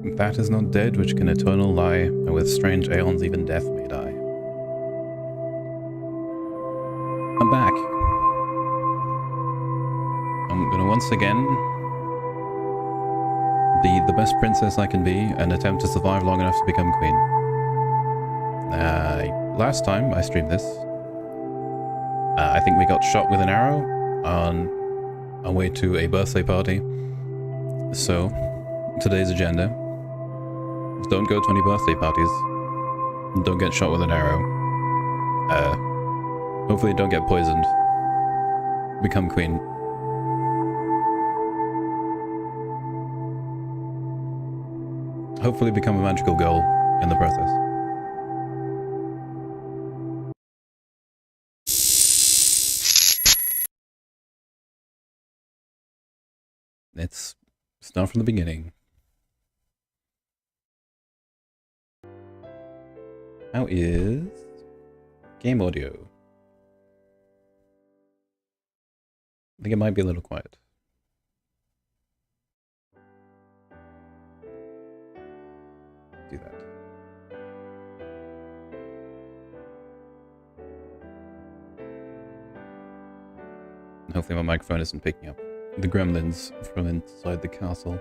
That is not dead which can eternal lie, and with strange aeons even death may die. I'm back. I'm gonna once again be the best princess I can be and attempt to survive long enough to become queen. Last time I streamed this, I think we got shot with an arrow on our way to a birthday party. So, today's agenda: don't go to any birthday parties, don't get shot with an arrow, hopefully don't get poisoned, become queen. Hopefully become a magical girl in the process. Let's start from the beginning. How is game audio? I think it might be a little quiet. Do that. And hopefully my microphone isn't picking up the gremlins from inside the castle.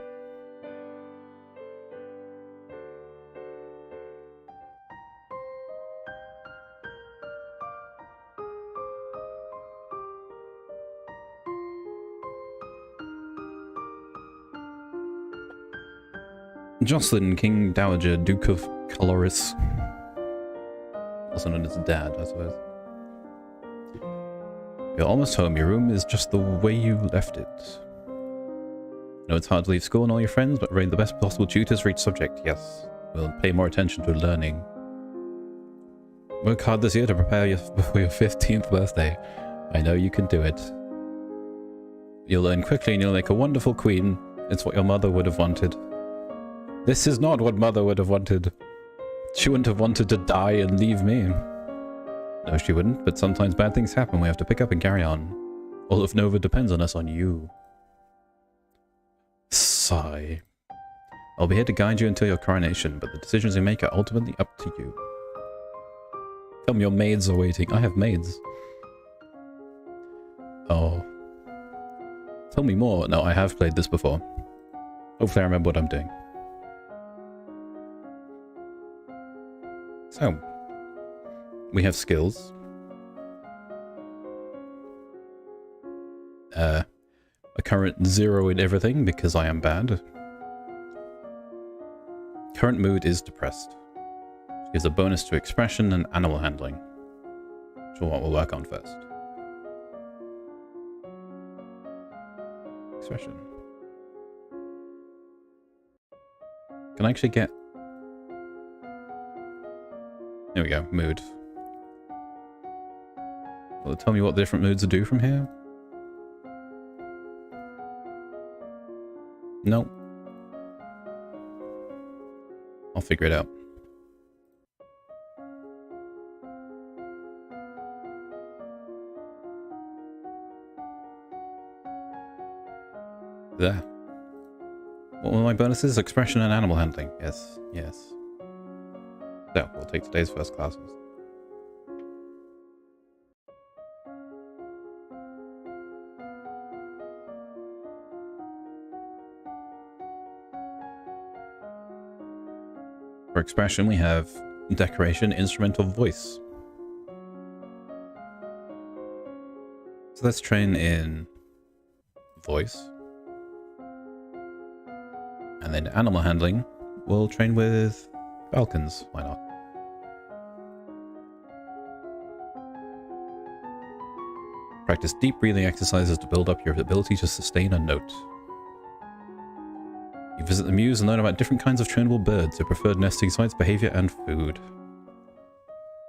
Jocelyn, King Dowager, Duke of Caloris. Also known as Dad, I suppose. You're almost home. Your room is just the way you left it. I know it's hard to leave school and all your friends, but rate the best possible tutors for each subject. Yes, we'll pay more attention to learning. Work hard this year to prepare you for your 15th birthday. I know you can do it. You'll learn quickly and you'll make a wonderful queen. It's what your mother would have wanted. This is not what Mother would have wanted. She wouldn't have wanted to die and leave me. No, she wouldn't, but sometimes bad things happen. We have to pick up and carry on. All of Nova depends on us, on you. Sigh. I'll be here to guide you until your coronation, but the decisions you make are ultimately up to you. Tell me your maids are waiting. I have maids. Oh. Tell me more. No, I have played this before. Hopefully I remember what I'm doing. So, we have skills. A current 0 in everything because I am bad. Current mood is depressed. Gives a bonus to expression and animal handling, which is what we'll work on first. Expression. Can I actually get... There we go, mood. Will it tell me what the different moods do from here? Nope. I'll figure it out. There. What were my bonuses? Expression and animal handling. Yes, yes. So, we'll take today's first classes. For expression, we have decoration, instrumental, voice. So let's train in voice. And then animal handling, we'll train with falcons, why not? Practice deep breathing exercises to build up your ability to sustain a note. You visit the Muse and learn about different kinds of trainable birds, their preferred nesting sites, behavior, and food.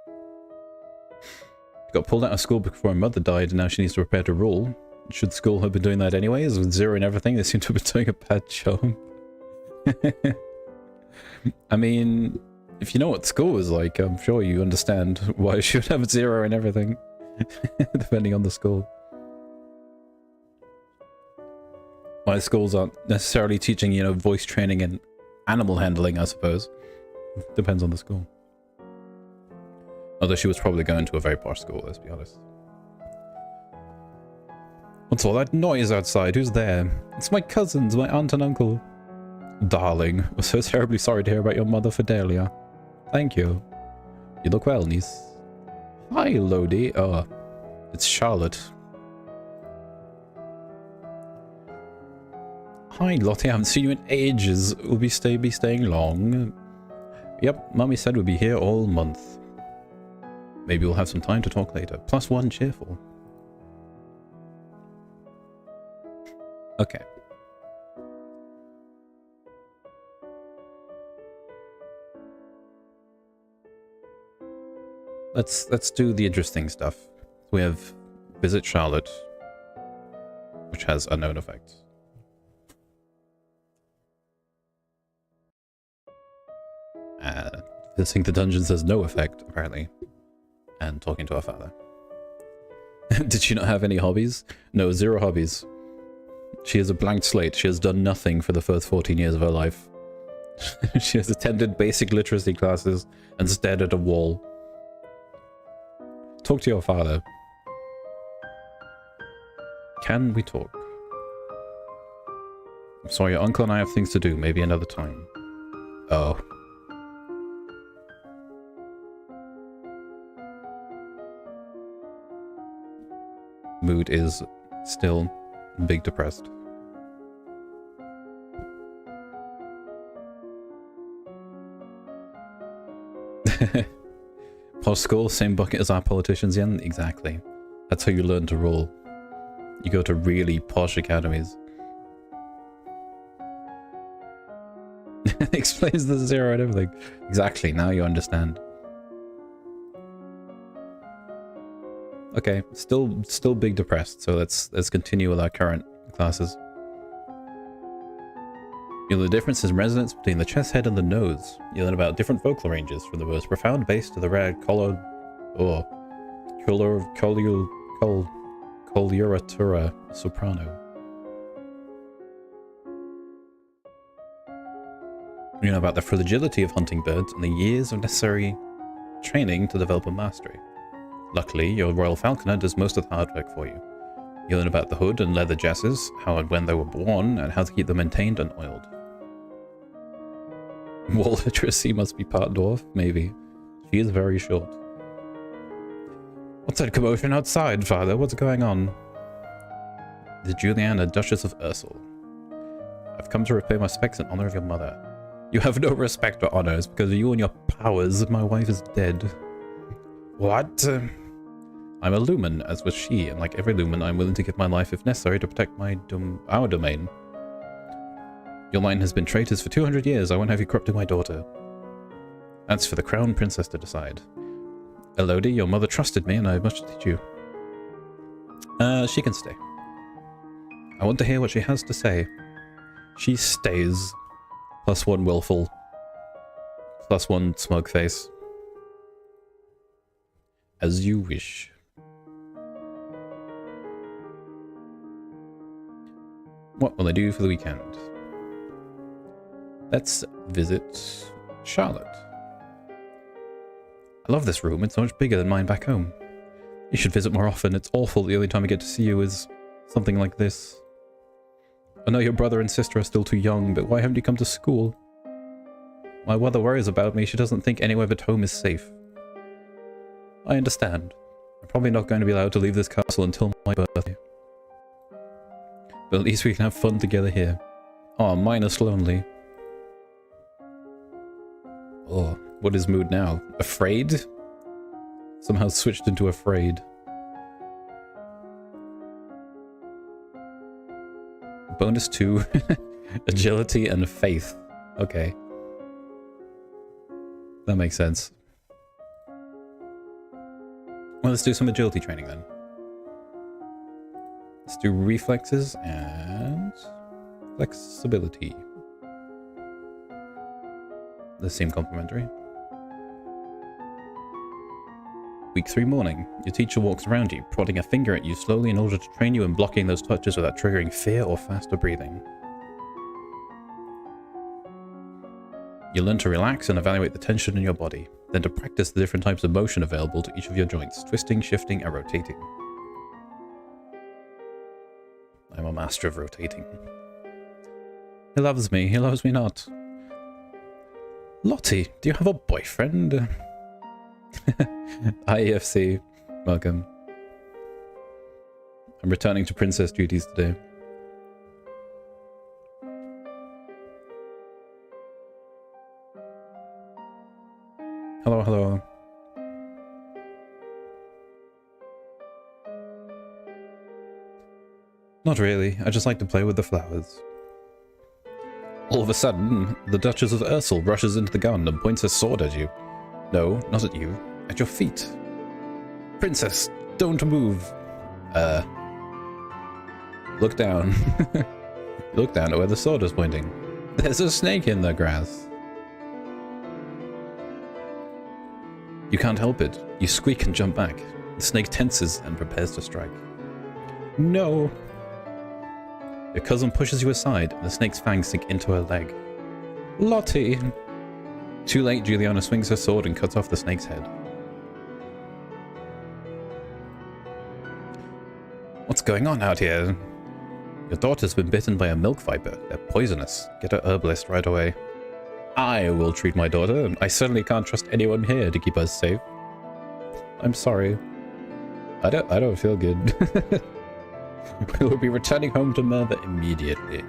You got pulled out of school before her mother died and now she needs to prepare to rule. Should school have been doing that anyways? With 0 and everything, they seem to have been doing a bad job. I mean, if you know what school is like, I'm sure you understand why she would have 0 and everything. Depending on the school. Why schools aren't necessarily teaching, you know, voice training and animal handling, I suppose. Depends on the school. Although she was probably going to a very posh school, let's be honest. What's all that noise outside? Who's there? It's my cousins, my aunt and uncle. Darling, we're so terribly sorry to hear about your mother, Fidelia. Thank you. You look well, niece. Hi, Lodi. Oh, it's Charlotte. Hi, Lottie. I haven't seen you in ages. We'll be staying long. Yep, Mummy said we'll be here all month. Maybe we'll have some time to talk later. +1 cheerful. Okay. Let's do the interesting stuff. We have visit Charlotte, which has unknown effects. Visiting the dungeons has no effect, apparently. And talking to her father. Did she not have any hobbies? No, 0 hobbies. She is a blank slate. She has done nothing for the first 14 years of her life. She has attended basic literacy classes and stared at a wall. Talk to your father. Can we talk? I'm sorry, your uncle and I have things to do. Maybe another time. Oh. Mood is still big depressed. Posh school, same bucket as our politicians, yeah, exactly. That's how you learn to rule. You go to really posh academies. Explains the 0 and everything. Exactly, now you understand. Okay, still big depressed, so let's continue with our current classes. You learn the difference in resonance between the chest head and the nose. You learn about different vocal ranges, from the most profound bass to the rare coloratura soprano. You know about the fragility of hunting birds and the years of necessary training to develop a mastery. Luckily, your Royal Falconer does most of the hard work for you. You learn about the hood and leather jesses, how and when they were worn, and how to keep them maintained and oiled. Wall literacy must be part dwarf, maybe. She is very short. What's that commotion outside, father? What's going on? The Juliana, Duchess of Ursel. I've come to repay my respects in honor of your mother. You have no respect or honors because of you and your powers. My wife is dead. What? I'm a lumen, as was she, and like every lumen, I'm willing to give my life if necessary to protect our domain. Your line has been traitors for 200 years. I won't have you corrupting my daughter. That's for the crown princess to decide. Elodie, your mother trusted me, and I have much to teach you. She can stay. I want to hear what she has to say. She stays. +1 willful. +1 smug face. As you wish. What will I do for the weekend? Let's visit Charlotte. I love this room. It's so much bigger than mine back home. You should visit more often. It's awful the only time I get to see you is something like this. I know your brother and sister are still too young, but why haven't you come to school? My mother worries about me. She doesn't think anywhere but home is safe. I understand. I'm probably not going to be allowed to leave this castle until my birthday. But at least we can have fun together here. Oh, minus lonely. Oh, what is mood now? Afraid? Somehow switched into afraid. Bonus 2. Agility and faith. Okay. That makes sense. Well, let's do some agility training then. Let's do reflexes and flexibility. They seem complementary. Week 3 morning. Your teacher walks around you, prodding a finger at you slowly in order to train you in blocking those touches without triggering fear or faster breathing. You learn to relax and evaluate the tension in your body, then to practice the different types of motion available to each of your joints, twisting, shifting, and rotating. I'm a master of rotating. He loves me not. Lottie, do you have a boyfriend? IEFC, welcome. I'm returning to princess duties today. Hello, hello. Not really, I just like to play with the flowers. All of a sudden, the Duchess of Ursel rushes into the garden and points her sword at you. No, not at you. At your feet. Princess, don't move. Look down. Look down at where the sword is pointing. There's a snake in the grass. You can't help it. You squeak and jump back. The snake tenses and prepares to strike. No. Your cousin pushes you aside, and the snake's fangs sink into her leg. Lottie! Too late, Juliana swings her sword and cuts off the snake's head. What's going on out here? Your daughter's been bitten by a milk viper. They're poisonous. Get a herbalist right away. I will treat my daughter. I certainly can't trust anyone here to keep us safe. I'm sorry. I don't feel good. We will be returning home to Merva immediately.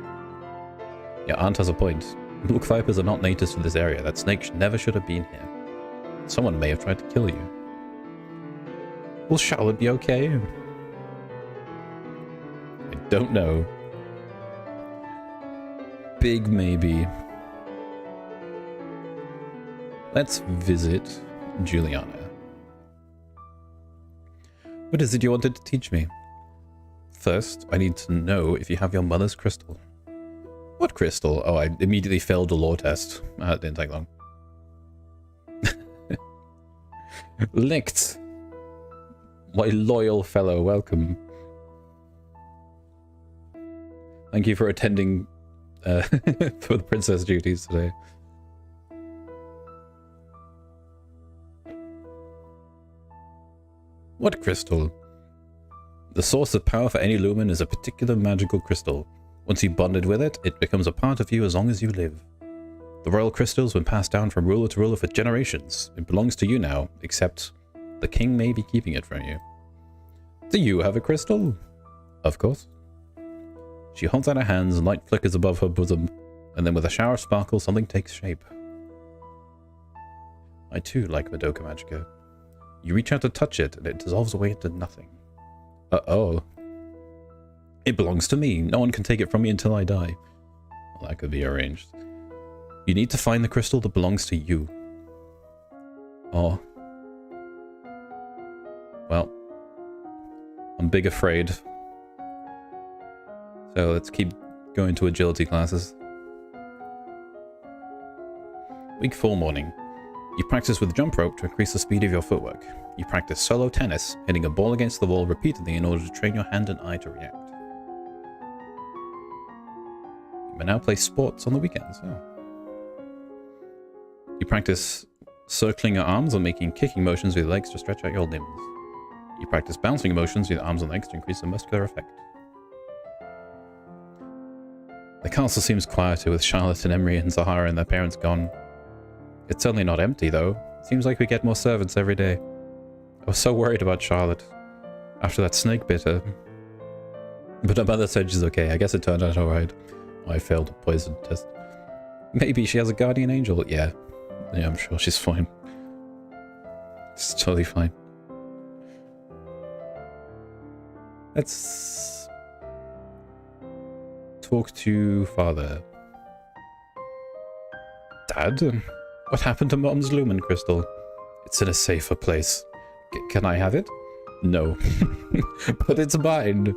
Your aunt has a point. Milk vipers are not natives to this area. That snake never should have been here. Someone may have tried to kill you. Will Charlotte be okay? I don't know. Big maybe. Let's visit Juliana. What is it you wanted to teach me? First, I need to know if you have your mother's crystal. What crystal? Oh, I immediately failed the lore test. That didn't take long. Licked. My loyal fellow, welcome. Thank you for attending for the princess duties today. What crystal? The source of power for any lumen is a particular magical crystal. Once you bonded with it, it becomes a part of you as long as you live. The royal crystal's been passed down from ruler to ruler for generations. It belongs to you now, except the king may be keeping it from you. Do you have a crystal? Of course. She holds out her hands and light flickers above her bosom, and then with a shower of sparkle, something takes shape. I too like Madoka Magica. You reach out to touch it, and it dissolves away into nothing. Uh-oh. It belongs to me. No one can take it from me until I die. Well, that could be arranged. You need to find the crystal that belongs to you. Oh. Well. I'm big afraid. So let's keep going to agility classes. Week 4 morning. You practice with jump rope to increase the speed of your footwork. You practice solo tennis, hitting a ball against the wall repeatedly in order to train your hand and eye to react. You may now play sports on the weekends. Oh. You practice circling your arms or making kicking motions with your legs to stretch out your limbs. You practice bouncing motions with your arms and legs to increase the muscular effect. The castle seems quieter with Charlotte and Emery and Zahara and their parents gone. It's certainly not empty, though. It seems like we get more servants every day. I was so worried about Charlotte after that snake bit her. But her mother said she's okay. I guess it turned out alright. I failed a poison test. Maybe she has a guardian angel. Yeah, I'm sure she's fine. It's totally fine. Let's talk to Father. Dad? What happened to Mom's lumen crystal? It's in a safer place. Can I have it? No. But it's mine.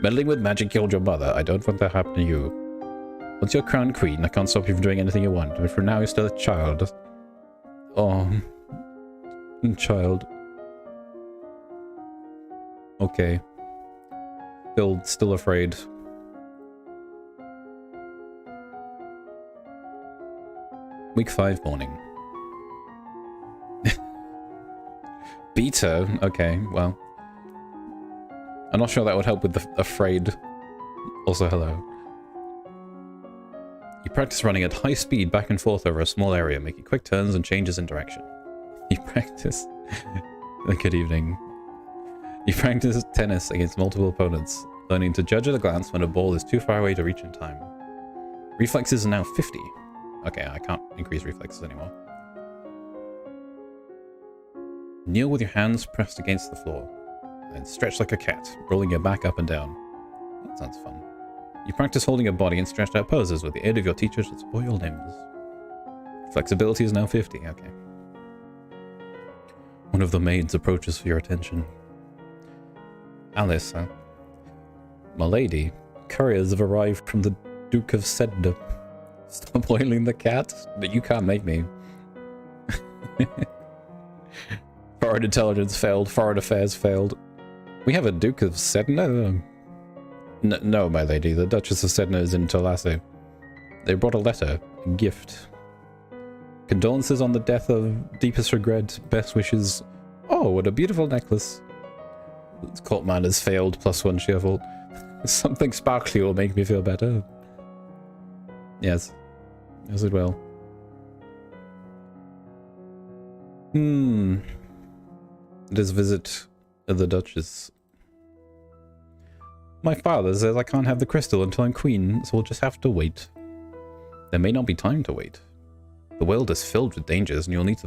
Meddling with magic killed your mother. I don't want that to happen to you. Once you're crowned queen, I can't stop you from doing anything you want. But for now, you're still a child. Oh. Child. Okay. Still afraid. Week 5 morning. Beta? Okay, well. I'm not sure that would help with the afraid. Also, hello. You practice running at high speed back and forth over a small area, making quick turns and changes in direction. You practice... Good evening. You practice tennis against multiple opponents, learning to judge at a glance when a ball is too far away to reach in time. Reflexes are now 50. Okay, I can't increase reflexes anymore. Kneel with your hands pressed against the floor, and stretch like a cat, rolling your back up and down. That sounds fun. You practice holding your body in stretched out poses with the aid of your teacher to support your limbs. Flexibility is now 50, okay. One of the maids approaches for your attention. Alice, huh? My lady, couriers have arrived from the Duke of Sedna. Stop boiling the cat? But you can't make me. Foreign intelligence failed, foreign affairs failed. We have a Duke of Sedna? No, my lady, the Duchess of Sedna is in Tolasse. They brought a letter, a gift. Condolences on the death of deepest regret, best wishes. Oh, what a beautiful necklace. Court manners failed, +1 cheerful. Something sparkly will make me feel better. Yes. Yes, it will. This visit of the Duchess. My father says I can't have the crystal until I'm queen, so we'll just have to wait. There may not be time to wait. The world is filled with dangers, and you'll need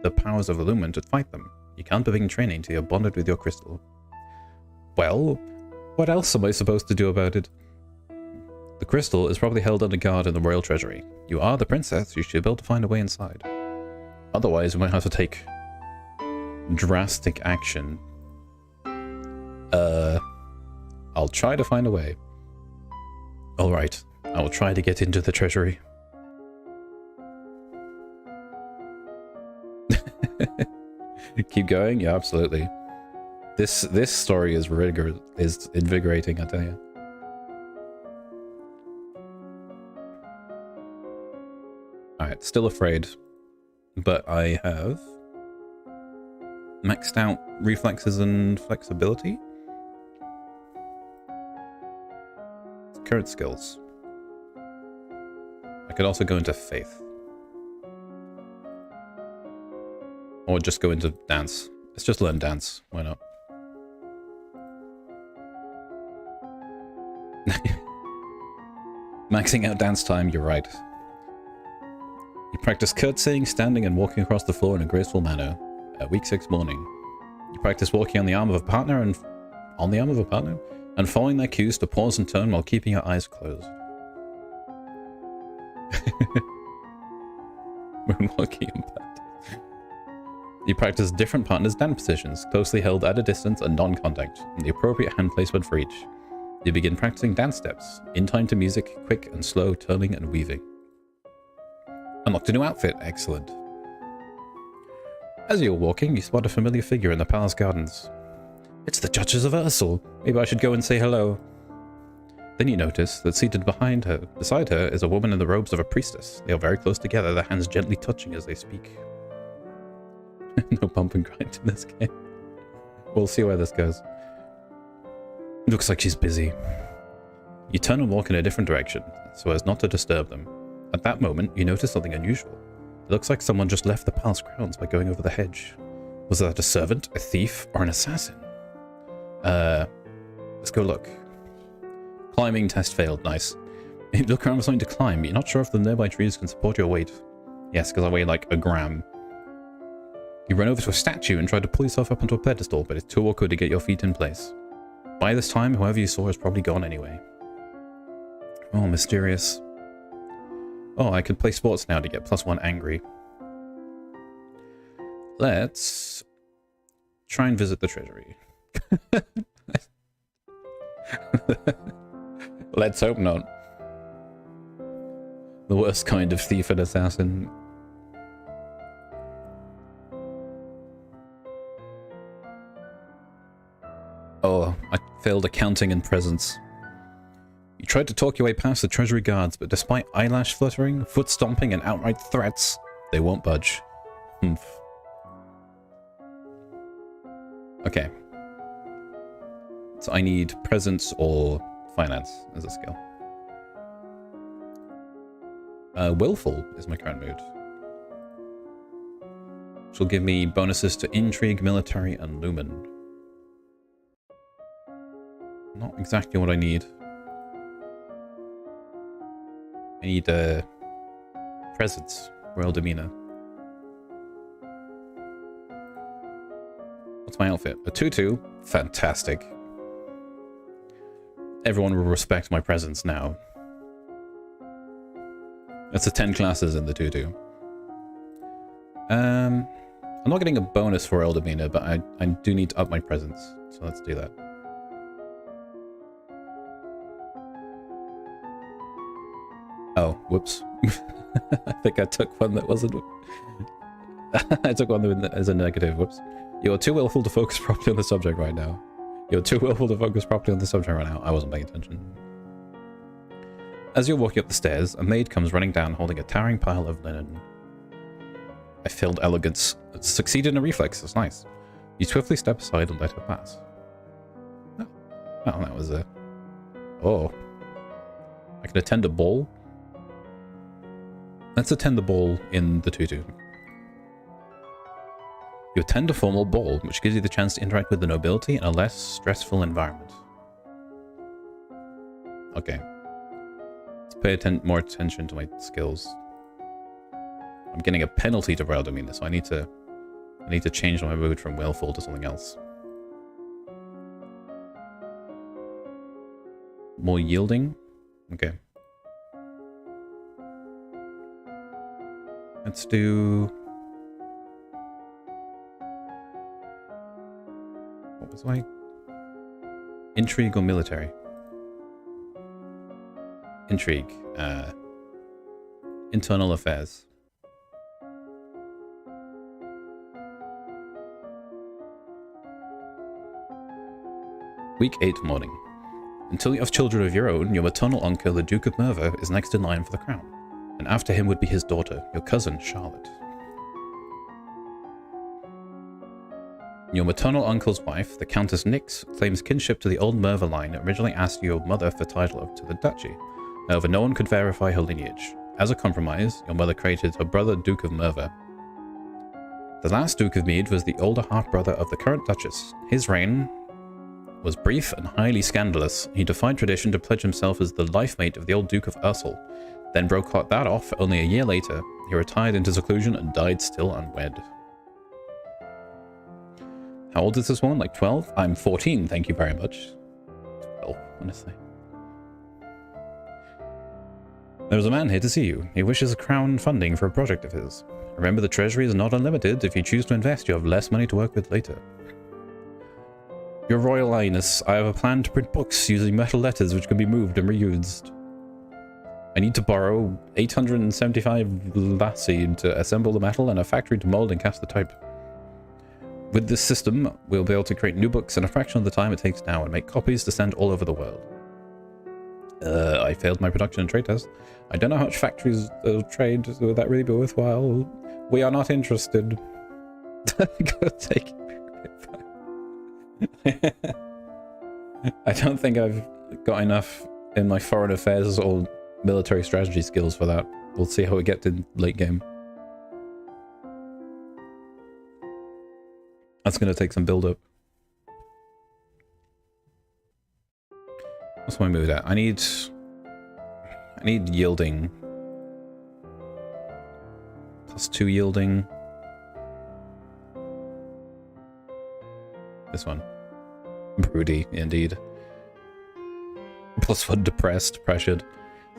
the powers of Illumin to fight them. You can't begin training till you're bonded with your crystal. Well, what else am I supposed to do about it? The crystal is probably held under guard in the royal treasury. You are the princess, you should be able to find a way inside. Otherwise, we might have to take drastic action. I'll try to find a way. Alright, I will try to get into the treasury. Keep going? Yeah, absolutely. This story is invigorating, I tell you. Alright, still afraid. But I have maxed out reflexes and flexibility. Current skills. I could also go into faith. Or just go into dance. Let's just learn dance. Why not? Maxing out dance time, you're right. You practice curtsying, standing, and walking across the floor in a graceful manner. Week 6 morning. You practice walking on the arm of a partner and following their cues to pause and turn while keeping your eyes closed. Moonwalking in bed. You practice different partners' dance positions, closely held at a distance and non-contact, and the appropriate hand placement for each. You begin practicing dance steps, in time to music, quick and slow turning and weaving. Unlocked a new outfit, excellent. As you're walking, you spot a familiar figure in the palace gardens. It's the Duchess of Ursel. Maybe I should go and say hello. Then you notice that seated beside her is a woman in the robes of a priestess. They are very close together, their hands gently touching as they speak. No bump and grind in this game. We'll see where this goes. Looks like she's busy. You turn and walk in a different direction, so as not to disturb them. At that moment, you notice something unusual. It looks like someone just left the palace grounds by going over the hedge. Was that a servant, a thief, or an assassin? Let's go look. Climbing test failed, nice. You look around for something to climb, but you're not sure if the nearby trees can support your weight. Yes, because I weigh like a gram. You run over to a statue and try to pull yourself up onto a pedestal, but it's too awkward to get your feet in place. By this time, whoever you saw is probably gone anyway. Oh, mysterious. Oh, I can play sports now to get +1 angry. Let's try and visit the treasury. Let's hope not. The worst kind of thief and assassin. Oh, I failed accounting and presence. You tried to talk your way past the treasury guards, but despite eyelash fluttering, foot stomping, and outright threats, they won't budge. Humph. Okay. So I need presence or finance as a skill. Willful is my current mood. Which will give me bonuses to intrigue, military, and lumen. Not exactly what I need. I need presence, royal demeanor. What's my outfit? A tutu? Fantastic. Everyone will respect my presence now. That's the 10 classes in the tutu. I'm not getting a bonus for royal demeanor, but I do need to up my presence. So let's do that. Oh, whoops. I think I took one that wasn't... I took one as a negative, whoops. You're too willful to focus properly on the subject right now. You're too willful to focus properly on the subject right now. I wasn't paying attention. As you're walking up the stairs, a maid comes running down holding a towering pile of linen. I failed elegance. Succeeded in a reflex, that's nice. You swiftly step aside and let her pass. Oh, well, that was a... Oh. I can attend a ball? Let's attend the ball in the tutu. You attend a formal ball, which gives you the chance to interact with the nobility in a less stressful environment. Okay. Let's pay more attention to my skills. I'm getting a penalty to royal demeanor, so I need to change my mood from willful to something else. More yielding? Okay. Let's do... What was my... Intrigue or military? Intrigue. Internal affairs. Week 8 morning. Until you have children of your own, your maternal uncle, the Duke of Merva, is next in line for the crown. And after him would be his daughter, your cousin, Charlotte. Your maternal uncle's wife, the Countess Nix, claims kinship to the old Merva line and originally asked your mother for title to the duchy. However, no one could verify her lineage. As a compromise, your mother created her brother, Duke of Merva. The last Duke of Mead was the older half-brother of the current Duchess. His reign was brief and highly scandalous. He defied tradition to pledge himself as the life mate of the old Duke of Ursel, then broke that off only a year later. He retired into seclusion and died still unwed. How old is this woman? Like 12? I'm 14, thank you very much. 12, honestly. There's a man here to see you. He wishes crown funding for a project of his. Remember, the treasury is not unlimited. If you choose to invest, you have less money to work with later. Your Royal Highness, I have a plan to print books using metal letters which can be moved and reused. I need to borrow 875 lassie to assemble the metal and a factory to mold and cast the type. With this system, we'll be able to create new books in a fraction of the time it takes now and make copies to send all over the world. I failed my production and trade test. I don't know how much factories trade. Would that really be worthwhile? We are not interested. Go take it. I don't think I've got enough in my foreign affairs or military strategy skills for that. We'll see how we get to late game. That's going to take some build up. What's my mood at? I need yielding. +2 yielding. This one. Broody, indeed. +1 depressed, pressured.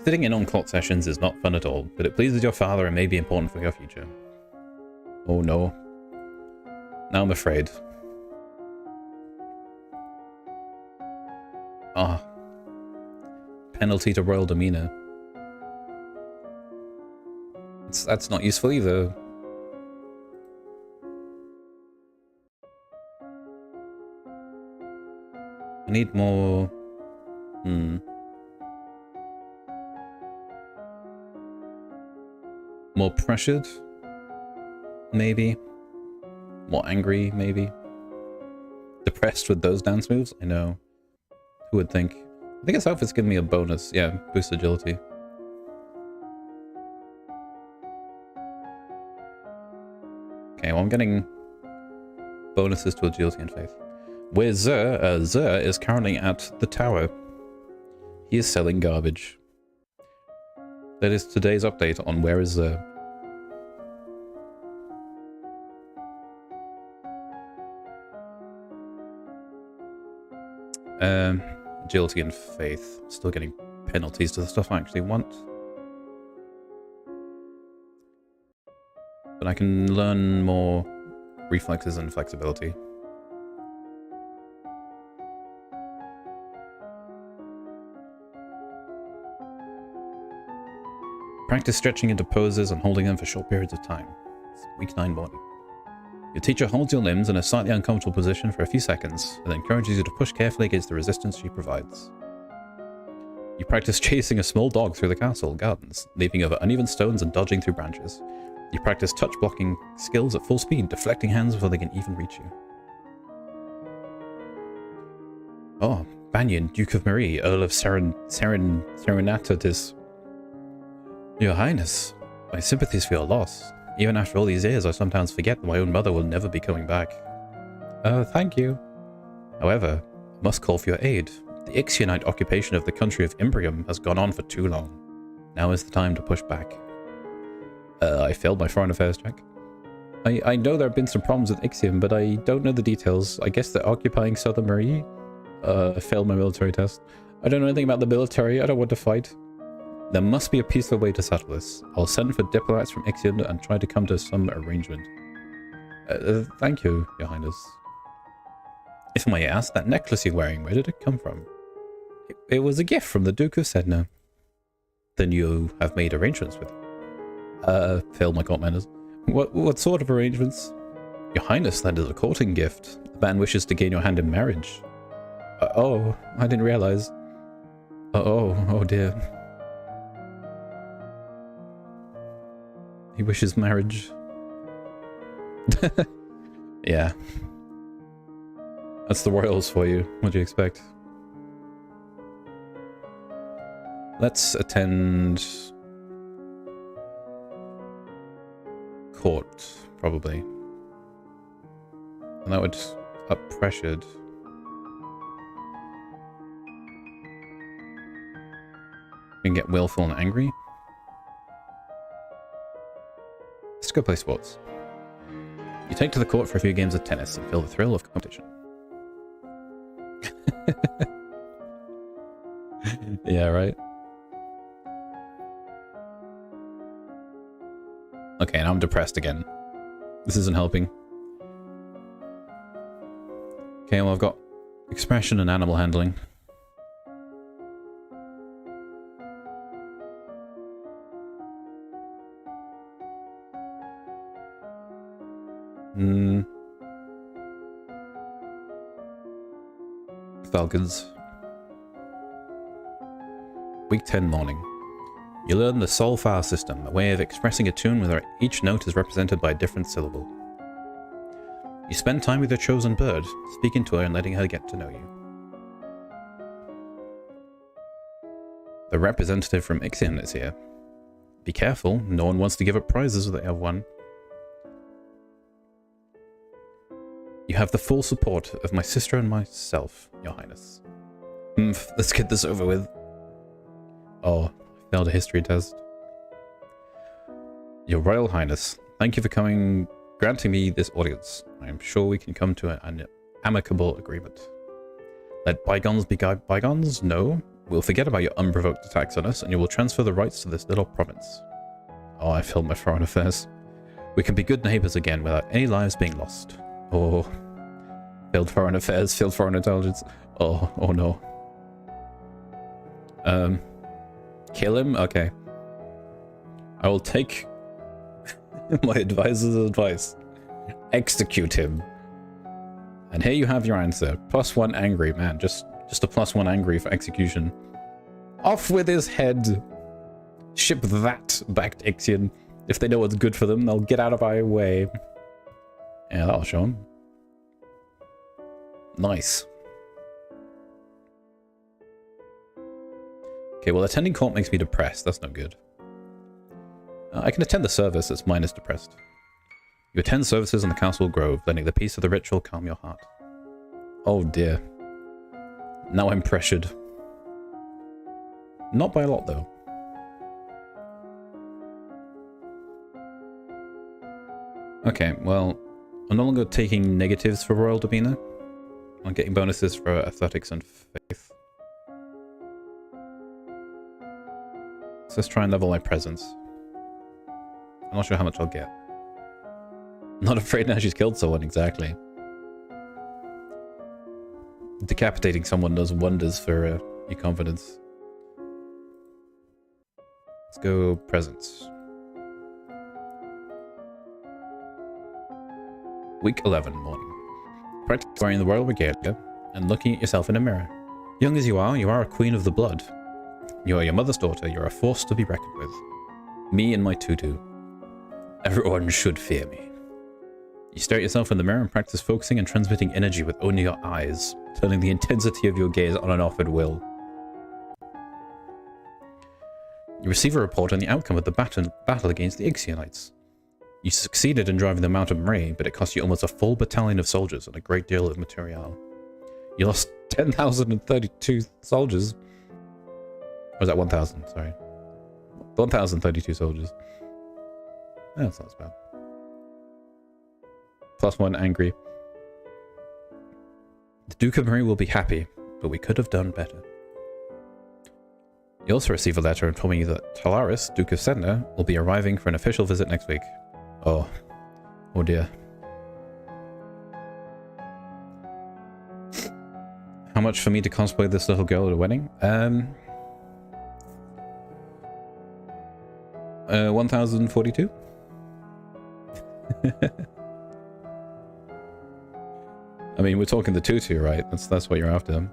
Sitting in on court sessions is not fun at all, but it pleases your father and may be important for your future. Oh no. Now I'm afraid. Ah. Penalty to royal demeanor. That's not useful either. I need more... More pressured? Maybe. More angry, maybe. Depressed with those dance moves? I know. Who would think? I think his outfit's giving me a bonus. Yeah, boost agility. Okay, well I'm getting bonuses to agility and faith. Where's Zer? Zer is currently at the tower. He is selling garbage. That is today's update on Where is Zer. Agility and faith. Still getting penalties to the stuff I actually want. But I can learn more reflexes and flexibility. Practice stretching into poses and holding them for short periods of time. It's week 9 morning. Your teacher holds your limbs in a slightly uncomfortable position for a few seconds and encourages you to push carefully against the resistance she provides. You practice chasing a small dog through the castle gardens, leaping over uneven stones and dodging through branches. You practice touch blocking skills at full speed, deflecting hands before they can even reach you. Oh, Banyan, Duke of Marie, Earl of Serenatatis. Your Highness, my sympathies for your loss. Even after all these years, I sometimes forget that my own mother will never be coming back. Thank you. However, I must call for your aid. The Ixionite occupation of the country of Imbrium has gone on for too long. Now is the time to push back. I failed my foreign affairs check. I know there have been some problems with Ixium, but I don't know the details. I guess they're occupying Southern Marie? I failed my military test. I don't know anything about the military. I don't want to fight. There must be a peaceful way to settle this. I'll send for diplomats from Ixion and try to come to some arrangement. Thank you, Your Highness. If I may ask, that necklace you're wearing, where did it come from? It was a gift from the Duke of Sedna. Then you have made arrangements with him? Failed my court manners. What sort of arrangements? Your Highness, that is a courting gift. The man wishes to gain your hand in marriage. Oh, I didn't realize. Oh dear. He wishes marriage. Yeah. That's the royals for you. What do you expect? Let's attend court, probably. And that would up pressured. We can get willful and angry. Let's go play sports. You take to the court for a few games of tennis and feel the thrill of competition. Yeah, right? Okay, now I'm depressed again. This isn't helping. Okay, well I've got expression and animal handling. Falcons. Week 10 morning. You learn the solfa system, a way of expressing a tune where each note is represented by a different syllable. You spend time with your chosen bird, speaking to her and letting her get to know you. The representative from Ixion is here. Be careful, no one wants to give up prizes that they have won. You have the full support of my sister and myself, Your Highness. Let's get this over with. Oh, I failed a history test. Your Royal Highness, thank you for granting me this audience. I am sure we can come to an amicable agreement. Let bygones be bygones? No. We'll forget about your unprovoked attacks on us, and you will transfer the rights to this little province. Oh, I failed my foreign affairs. We can be good neighbors again without any lives being lost. Oh, failed foreign affairs, failed foreign intelligence. Oh no. Kill him? Okay. I will take my advisor's advice. Execute him. And here you have your answer. +1 angry, man. Just a +1 angry for execution. Off with his head. Ship that back to Ixion. If they know what's good for them, they'll get out of our way. Yeah, that'll show them. Nice. Okay, well, attending court makes me depressed. That's no good. I can attend the service. It's minus depressed. You attend services in the castle grove, letting the peace of the ritual calm your heart. Oh dear. Now I'm pressured. Not by a lot, though. Okay, well, I'm no longer taking negatives for Royal Demeanor. I'm getting bonuses for athletics and faith. So let's try and level my presence. I'm not sure how much I'll get. Not afraid now she's killed someone, exactly. Decapitating someone does wonders for your confidence. Let's go presence. Week 11, morning. Practice wearing the royal regalia and looking at yourself in a mirror. Young as you are a queen of the blood. You are your mother's daughter, you're a force to be reckoned with. Me and my tutu. Everyone should fear me. You stare at yourself in the mirror and practice focusing and transmitting energy with only your eyes, turning the intensity of your gaze on and off at will. You receive a report on the outcome of the battle against the Ixionites. You succeeded in driving them out of Marie, but it cost you almost a full battalion of soldiers and a great deal of material. You lost 10,032 soldiers. Or was that 1,000? Sorry. 1,032 soldiers. That's not as bad. +1 angry. The Duke of Marie will be happy, but we could have done better. You also receive a letter informing you that Talaris, Duke of Sedna, will be arriving for an official visit next week. Oh. Oh dear. How much for me to cosplay this little girl at a wedding? 1,042? I mean, we're talking the tutu, right? That's what you're after.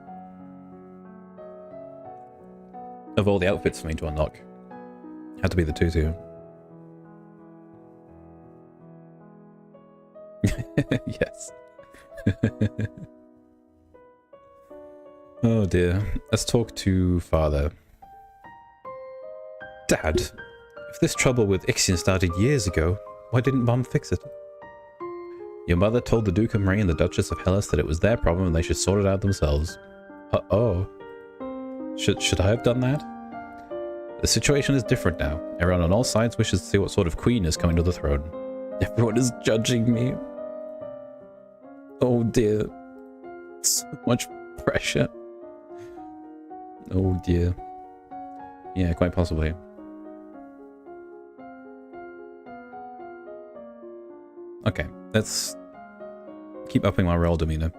Of all the outfits for me to unlock, had to be the tutu. Yes. Oh dear. Let's talk to father. Dad, if this trouble with Ixion started years ago, why didn't Mom fix it? Your mother told the Duke of Marie and the Duchess of Hellas that it was their problem and they should sort it out themselves. Uh-oh. Should I have done that? The situation is different now. Everyone on all sides wishes to see what sort of queen is coming to the throne. Everyone is judging me. Oh dear. So much pressure. Oh dear. Yeah, quite possibly. Okay, let's keep upping my royal demeanor.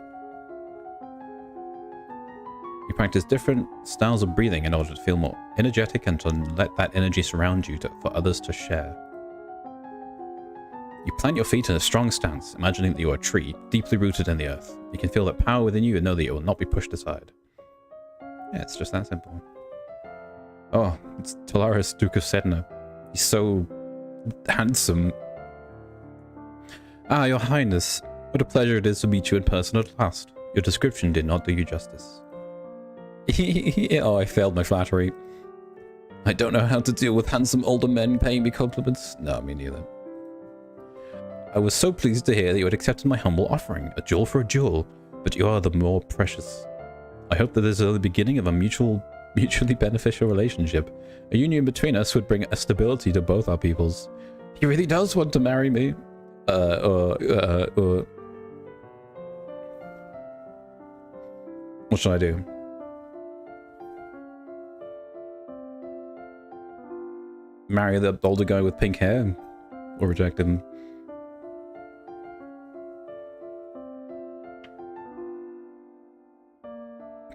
You practice different styles of breathing in order to feel more energetic and to let that energy surround you for others to share. You plant your feet in a strong stance, imagining that you are a tree deeply rooted in the earth. You can feel that power within you and know that you will not be pushed aside. Yeah, it's just that simple. Oh, it's Talaris, Duke of Sedna. He's so handsome. Ah, your highness. What a pleasure it is to meet you in person at last. Your description did not do you justice. Oh, I failed my flattery. I don't know how to deal with handsome older men paying me compliments. No, me neither. I was so pleased to hear that you had accepted my humble offering, a jewel for a jewel, but you are the more precious. I hope that this is the beginning of a mutually beneficial relationship. A union between us would bring a stability to both our peoples. He really does want to marry me. What should I do? Marry the older guy with pink hair? Or reject him?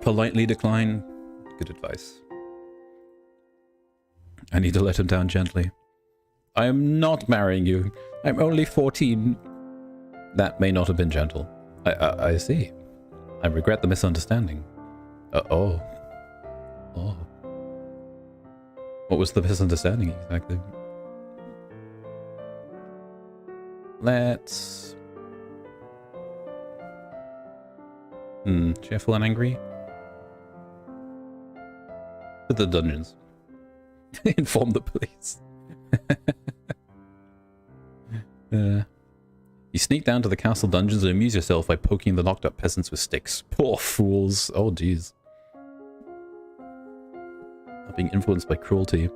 Politely decline? Good advice. I need to let him down gently. I am not marrying you. I'm only 14. That may not have been gentle. I see. I regret the misunderstanding. Oh. What was the misunderstanding exactly? Let's... cheerful and angry? To the dungeons. Inform the police. You sneak down to the castle dungeons and amuse yourself by poking the locked up peasants with sticks. Poor fools. Oh, jeez. Being influenced by cruelty.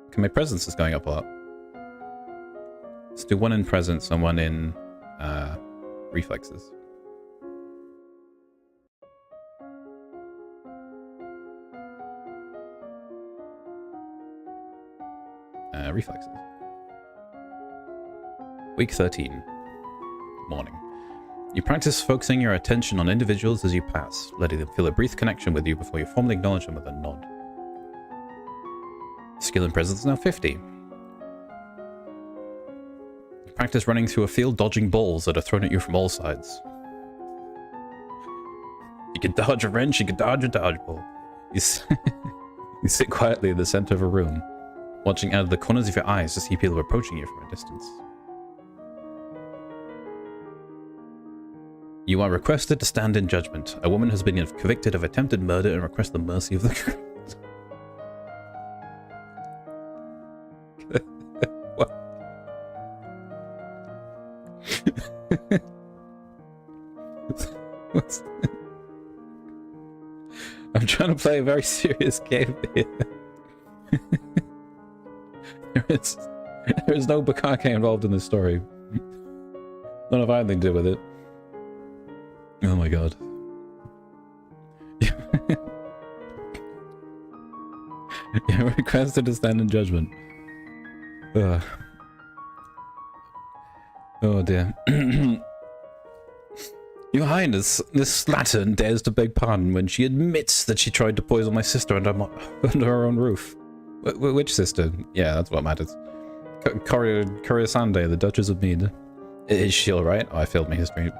Okay, my presence is going up a lot. Let's do one in presence and one in reflexes. Reflexes. Week 13. Morning. You practice focusing your attention on individuals as you pass, letting them feel a brief connection with you before you formally acknowledge them with a nod. Skill and presence is now 50. You practice running through a field dodging balls that are thrown at you from all sides. You can dodge a wrench, you can dodge a dodgeball. You sit quietly in the center of a room, watching out of the corners of your eyes to see people approaching you from a distance. You are requested to stand in judgment. A woman has been convicted of attempted murder and requests the mercy of the court. What? I'm trying to play a very serious game here. There is no bukkake involved in this story. None of I have anything to do with it. Oh my god. You're requested to stand in judgment. Ugh. Oh dear. Your Highness, this slattern dares to beg pardon when she admits that she tried to poison my sister under her own roof. Which sister? Yeah, that's what matters. Coriasande, the Duchess of Mead. Is she alright? Oh, I failed my history.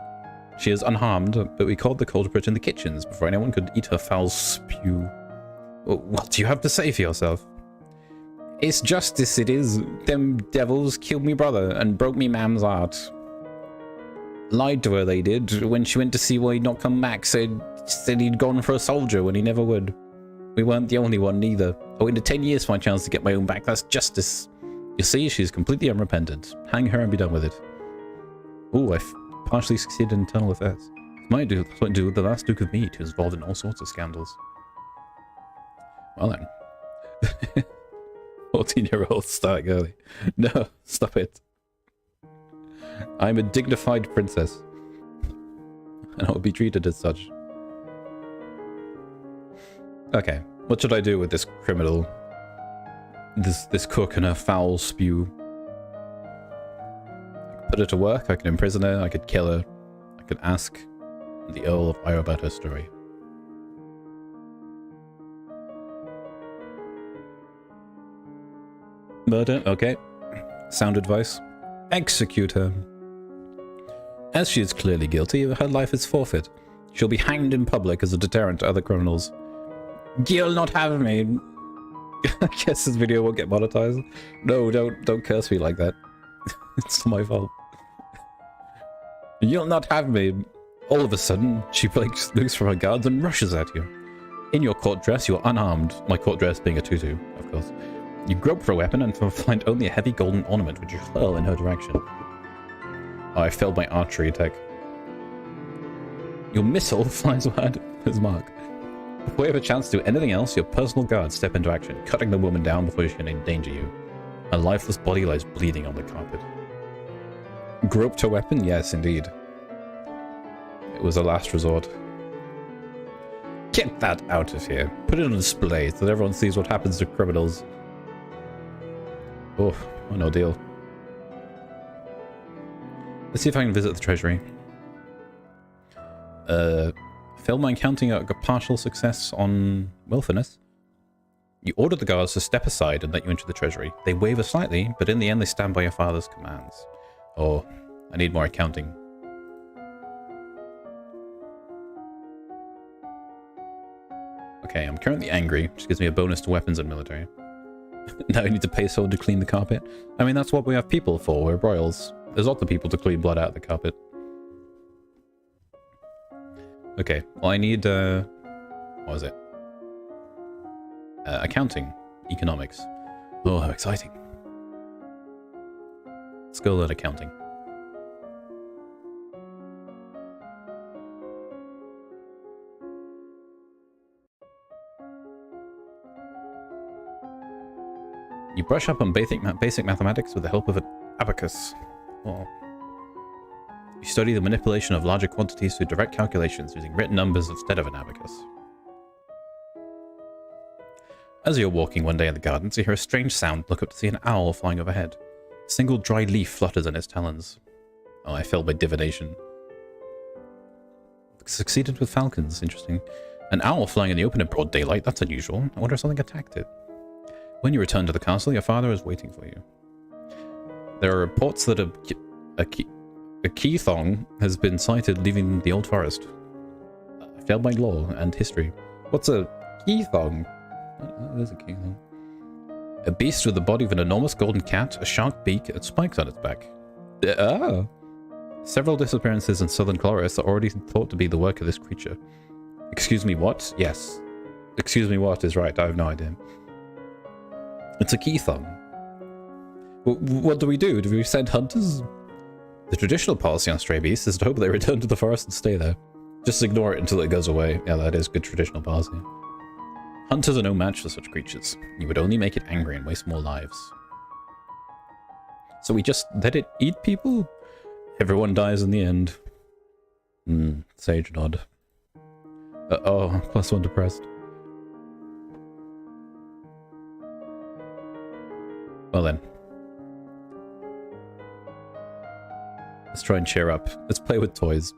She is unharmed, but we called the culprit in the kitchens before anyone could eat her foul spew. What do you have to say for yourself? It's justice, it is. Them devils killed me brother and broke me mam's heart. Lied to her, they did. When she went to see why he'd not come back, said he'd gone for a soldier when he never would. We weren't the only one, neither. I waited 10 years for my chance to get my own back. That's justice. You see, she's completely unrepentant. Hang her and be done with it. Ooh, I've partially succeeded in internal affairs. Might do with the last Duke of Mead, who's involved in all sorts of scandals. Well then. 14-year-old starting early. No, stop it. I'm a dignified princess. And I will be treated as such. Okay, what should I do with this criminal? This cook and her foul spew? I could put her to work, I could imprison her, I could kill her. I could ask the Earl of Ire about her story. Murder, okay. Sound advice. Execute her. As she is clearly guilty, her life is forfeit. She'll be hanged in public as a deterrent to other criminals. You'll not have me. I guess this video won't get monetized. No, don't curse me like that. It's my fault. You'll not have me. All of a sudden, she breaks loose from her guards and rushes at you. In your court dress, you're unarmed. My court dress being a tutu, of course. You grope for a weapon and find only a heavy golden ornament which you hurl in her direction. Oh, I failed my archery attack. Your missile flies wide of his mark. Before you have a chance to do anything else, your personal guards step into action, cutting the woman down before she can endanger you. Her lifeless body lies bleeding on the carpet. Groped her weapon? Yes, indeed. It was a last resort. Get that out of here. Put it on display so that everyone sees what happens to criminals. Oh, an ordeal. Let's see if I can visit the treasury. Failed my counting a partial success on willfulness. You order the guards to step aside and let you enter the treasury. They waver slightly, but in the end they stand by your father's commands. Oh, I need more accounting. Okay, I'm currently angry, which gives me a bonus to weapons and military. Now you need to pay someone to clean the carpet. I mean, that's what we have people for. We're royals. There's lots of people to clean blood out of the carpet. Okay, well I need, what was it? Accounting. Economics. Oh, how exciting. Let's go learn accounting. You brush up on basic mathematics with the help of an abacus. Oh. You study the manipulation of larger quantities through direct calculations using written numbers instead of an abacus. As you're walking one day in the gardens, you hear a strange sound. Look up to see an owl flying overhead. A single dry leaf flutters in its talons. Oh, I failed by divination. Succeeded with falcons. Interesting. An owl flying in the open in broad daylight. That's unusual. I wonder if something attacked it. When you return to the castle, your father is waiting for you. There are reports that a key thong has been sighted leaving the old forest. I failed by law and history. What's a key thong? There's a key thong. A beast with the body of an enormous golden cat, a shark beak, and spikes on its back. Several disappearances in southern Colorado are already thought to be the work of this creature. Excuse me, what? Yes. Excuse me, what is right? I have no idea. It's a key thong. What do? Do we send hunters? The traditional policy on stray beasts is to hope they return to the forest and stay there. Just ignore it until it goes away. Yeah, that is good traditional policy. Hunters are no match for such creatures. You would only make it angry and waste more lives. So we just let it eat people? Everyone dies in the end. Sage nod. Oh, +1 depressed. Well then. Let's try and cheer up. Let's play with toys.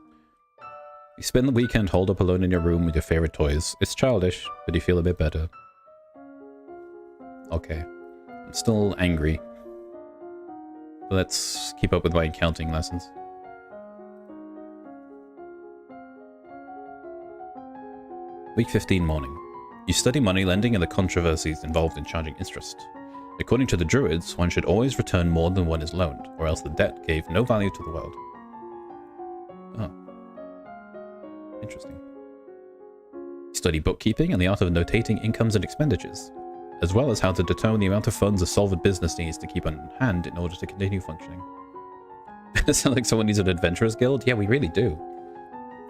You spend the weekend holed up alone in your room with your favorite toys. It's childish, but you feel a bit better. Okay. I'm still angry. But let's keep up with my accounting lessons. Week 15 morning. You study money lending and the controversies involved in charging interest. According to the Druids, one should always return more than one is loaned, or else the debt gave no value to the world. Oh. Interesting. You study bookkeeping and the art of notating incomes and expenditures, as well as how to determine the amount of funds a solvent business needs to keep on hand in order to continue functioning. It sounds like someone needs an adventurers guild? Yeah, we really do.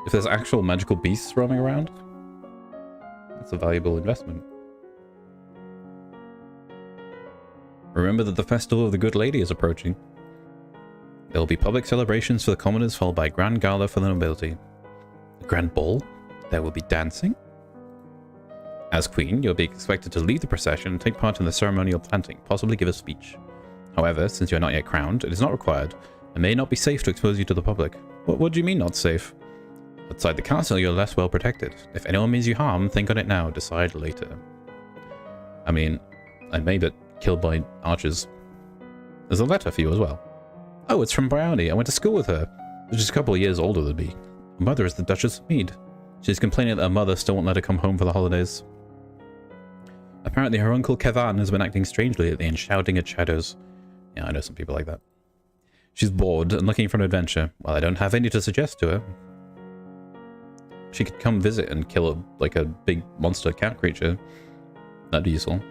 If there's actual magical beasts roaming around, that's a valuable investment. Remember that the Festival of the Good Lady is approaching. There will be public celebrations for the commoners, followed by a grand gala for the nobility. A grand ball? There will be dancing? As queen, you'll be expected to lead the procession and take part in the ceremonial planting, possibly give a speech. However, since you are not yet crowned, it is not required, and may not be safe to expose you to the public. What do you mean not safe? Outside the castle, you're less well protected. If anyone means you harm, think on it now, decide later. I mean, I may get killed by archers. There's a letter for you as well. Oh, it's from Brownie. I went to school with her. She's a couple of years older than me. Her mother is the Duchess of Mead. She's complaining that her mother still won't let her come home for the holidays. Apparently her uncle Kevan has been acting strangely lately and shouting at shadows. Yeah, I know some people like that. She's bored and looking for an adventure. Well, I don't have any to suggest to her. She could come visit and kill a big monster cat creature. That'd be useful.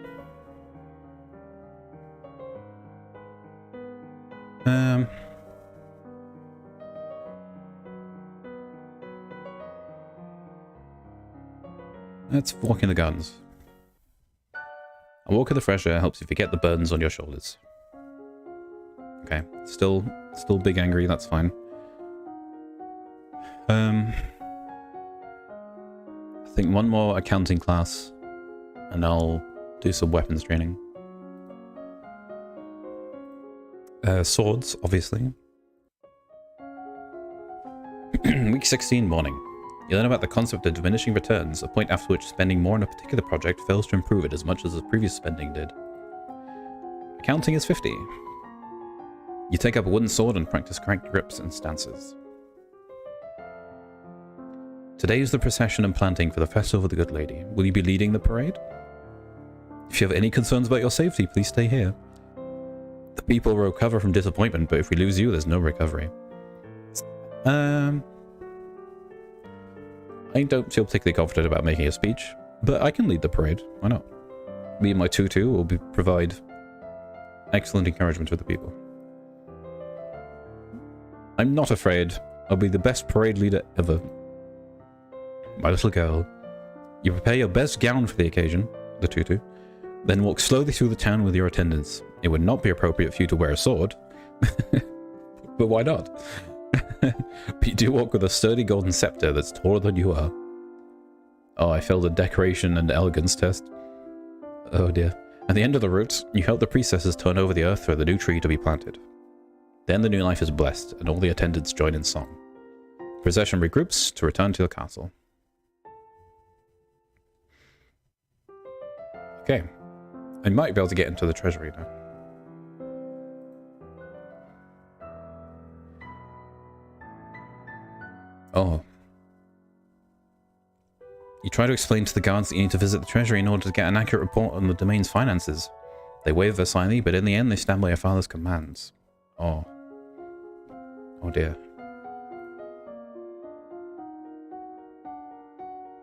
Let's walk in the gardens. A walk in the fresh air helps you forget the burdens on your shoulders. Okay, still big angry, that's fine. I think one more accounting class, and I'll do some weapons training. Swords, obviously. Week 16 morning. You learn about the concept of diminishing returns, a point after which spending more on a particular project fails to improve it as much as the previous spending did. Accounting is 50. You take up a wooden sword and practice correct grips and stances. Today is the procession and planting for the Festival of the Good Lady. Will you be leading the parade? If you have any concerns about your safety, please stay here. The people will recover from disappointment, but if we lose you, there's no recovery. I don't feel particularly confident about making a speech, but I can lead the parade. Why not? Me and my tutu will provide excellent encouragement to the people. I'm not afraid. I'll be the best parade leader ever. My little girl. You prepare your best gown for the occasion, the tutu, then walk slowly through the town with your attendants. It would not be appropriate for you to wear a sword. But why not? But you do walk with a sturdy golden scepter that's taller than you are. Oh, I failed the decoration and elegance test. Oh dear. At the end of the route, you help the priestesses turn over the earth for the new tree to be planted. Then the new life is blessed, and all the attendants join in song. The procession regroups to return to the castle. Okay. I might be able to get into the treasury now. Oh. You try to explain to the guards that you need to visit the treasury in order to get an accurate report on the domain's finances. They waive their slightly, but in the end they stand by your father's commands. Oh. Oh dear.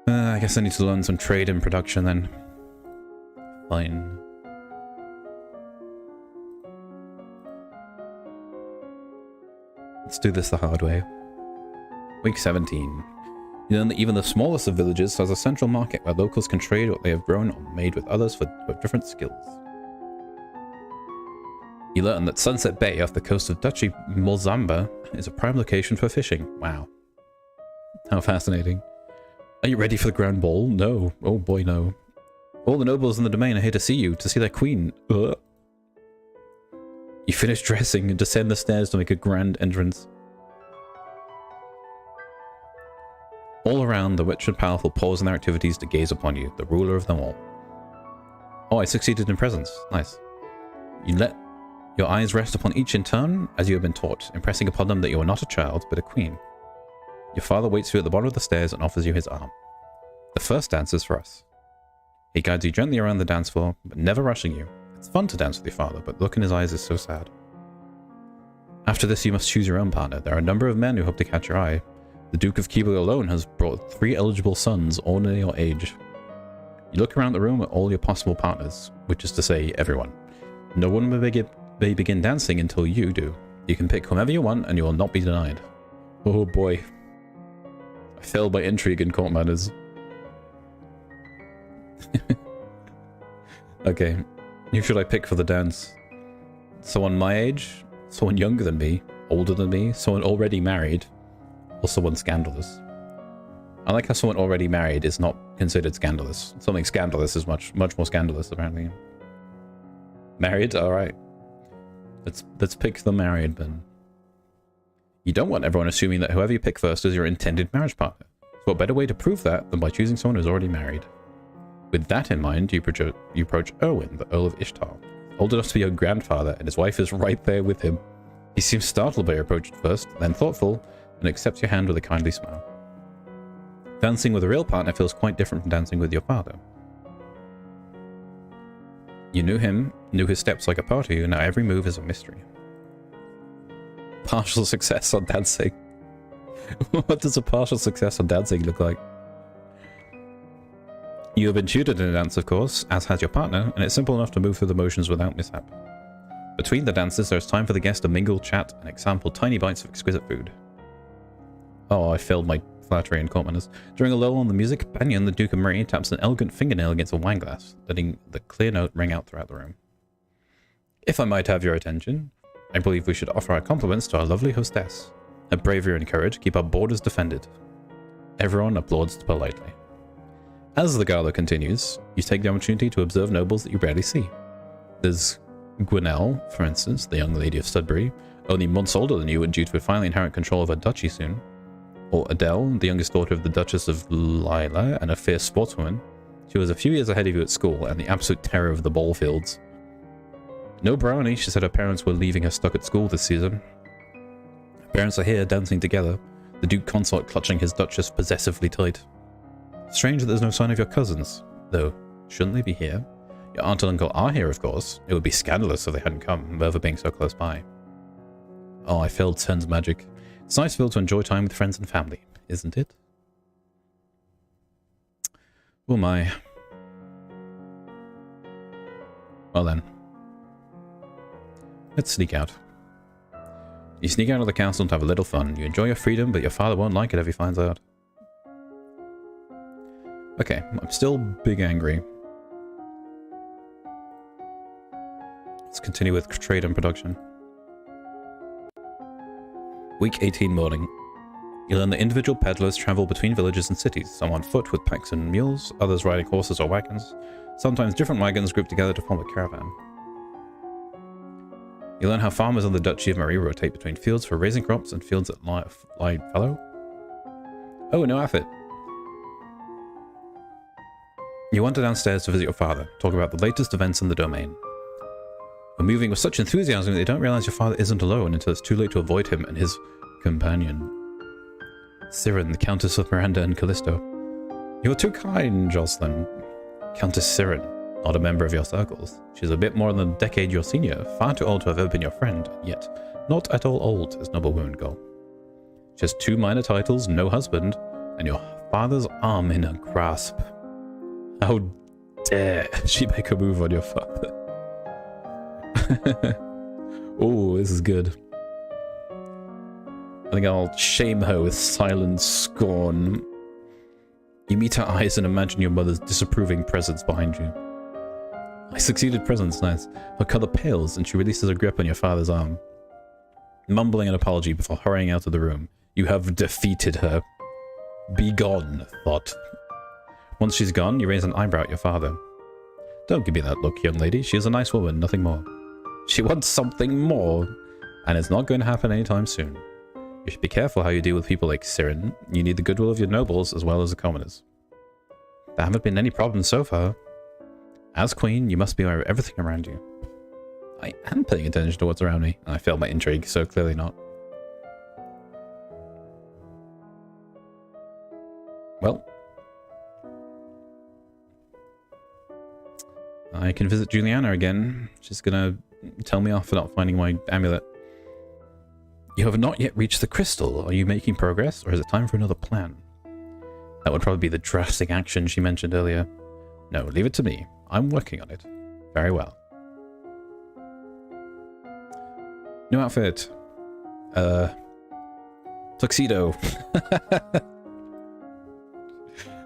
I guess I need to learn some trade and production then. Fine. Let's do this the hard way. Week 17. You learn that even the smallest of villages has a central market where locals can trade what they have grown or made with others for different skills. You learn that Sunset Bay off the coast of Duchy Molzamba is a prime location for fishing. Wow. How fascinating. Are you ready for the grand ball? No. Oh boy, no. All the nobles in the domain are here to see you, to see their queen. Ugh. You finish dressing and descend the stairs to make a grand entrance. All around, the rich and powerful pause in their activities to gaze upon you, the ruler of them all. Oh, I succeeded in presence. Nice. You let your eyes rest upon each in turn, as you have been taught, impressing upon them that you are not a child, but a queen. Your father waits for you at the bottom of the stairs and offers you his arm. The first dance is for us. He guides you gently around the dance floor, but never rushing you. It's fun to dance with your father, but the look in his eyes is so sad. After this, you must choose your own partner. There are a number of men who hope to catch your eye. The Duke of Keebler alone has brought 3 eligible sons, all near your age. You look around the room at all your possible partners, which is to say, everyone. No one may begin dancing until you do. You can pick whomever you want, and you will not be denied. Oh boy. I failed my intrigue in court manners. Okay, who should I pick for the dance? Someone my age? Someone younger than me? Older than me? Someone already married? Or someone scandalous? I like how someone already married is not considered scandalous. Something scandalous is much more scandalous, apparently. Married? Alright. Let's pick the married then. You don't want everyone assuming that whoever you pick first is your intended marriage partner. So what better way to prove that than by choosing someone who's already married? With that in mind, you approach Erwin, the Earl of Ishtar, old enough to be your grandfather, and his wife is right there with him. He seems startled by your approach at first, then thoughtful, and accepts your hand with a kindly smile. Dancing with a real partner feels quite different from dancing with your father. You knew him, knew his steps like a part of you, now every move is a mystery. Partial success on dancing. What does a partial success on dancing look like? You have been tutored in a dance, of course, as has your partner, and it's simple enough to move through the motions without mishap. Between the dances, there's time for the guest to mingle, chat, and example tiny bites of exquisite food. Oh, I failed my flattery and court manners. During a lull in the music, Banyan, the Duke of Murray, taps an elegant fingernail against a wine glass, letting the clear note ring out throughout the room. If I might have your attention, I believe we should offer our compliments to our lovely hostess. Her bravery and courage keep our borders defended. Everyone applauds politely. As the gala continues, you take the opportunity to observe nobles that you rarely see. There's Gwenelle, for instance, the young lady of Sudbury, only months older than you and due to finally inherit control of her duchy soon. Or Adele, the youngest daughter of the Duchess of Lila and a fierce sportswoman. She was a few years ahead of you at school and the absolute terror of the ball fields. No brownie, she said her parents were leaving her stuck at school this season. Her parents are here dancing together, the Duke Consort clutching his Duchess possessively tight. Strange that there's no sign of your cousins, though. Shouldn't they be here? Your aunt and uncle are here, of course. It would be scandalous if they hadn't come, over being so close by. Oh, I failed Cern's magic. It's nice to be able to enjoy time with friends and family, isn't it? Oh my. Well then. Let's sneak out. You sneak out of the castle to have a little fun. You enjoy your freedom, but your father won't like it if he finds out. Okay, I'm still big angry. Let's continue with trade and production. Week 18 morning. You learn that individual peddlers travel between villages and cities, some on foot with packs and mules, others riding horses or wagons, sometimes different wagons grouped together to form a caravan. You learn how farmers on the Duchy of Marie rotate between fields for raising crops and fields that lie fallow. Oh, no effort. You wander downstairs to visit your father, talk about the latest events in the domain. You're moving with such enthusiasm that you don't realize your father isn't alone until it's too late to avoid him and his companion. Siren, the Countess of Miranda and Callisto. You're too kind, Jocelyn. Countess Siren, not a member of your circles. She's a bit more than a decade your senior, far too old to have ever been your friend, yet not at all old, as noble women go. She has 2 minor titles, no husband, and your father's arm in her grasp. How dare she make a move on your father? Oh, this is good. I think I'll shame her with silent scorn. You meet her eyes and imagine your mother's disapproving presence behind you. I succeeded presence, nice. Her color pales and she releases her grip on your father's arm. Mumbling an apology before hurrying out of the room. You have defeated her. Be gone, thought. Once she's gone, you raise an eyebrow at your father. Don't give me that look, young lady. She is a nice woman, nothing more. She wants something more, and it's not going to happen anytime soon. You should be careful how you deal with people like Siren. You need the goodwill of your nobles as well as the commoners. There haven't been any problems so far. As queen, you must be aware of everything around you. I am paying attention to what's around me. I failed my intrigue, so clearly not. Well. I can visit Juliana again. She's gonna tell me off for not finding my amulet. You have not yet reached the crystal. Are you making progress, or is it time for another plan? That would probably be the drastic action she mentioned earlier. No, leave it to me. I'm working on it. Very well. New outfit. Tuxedo.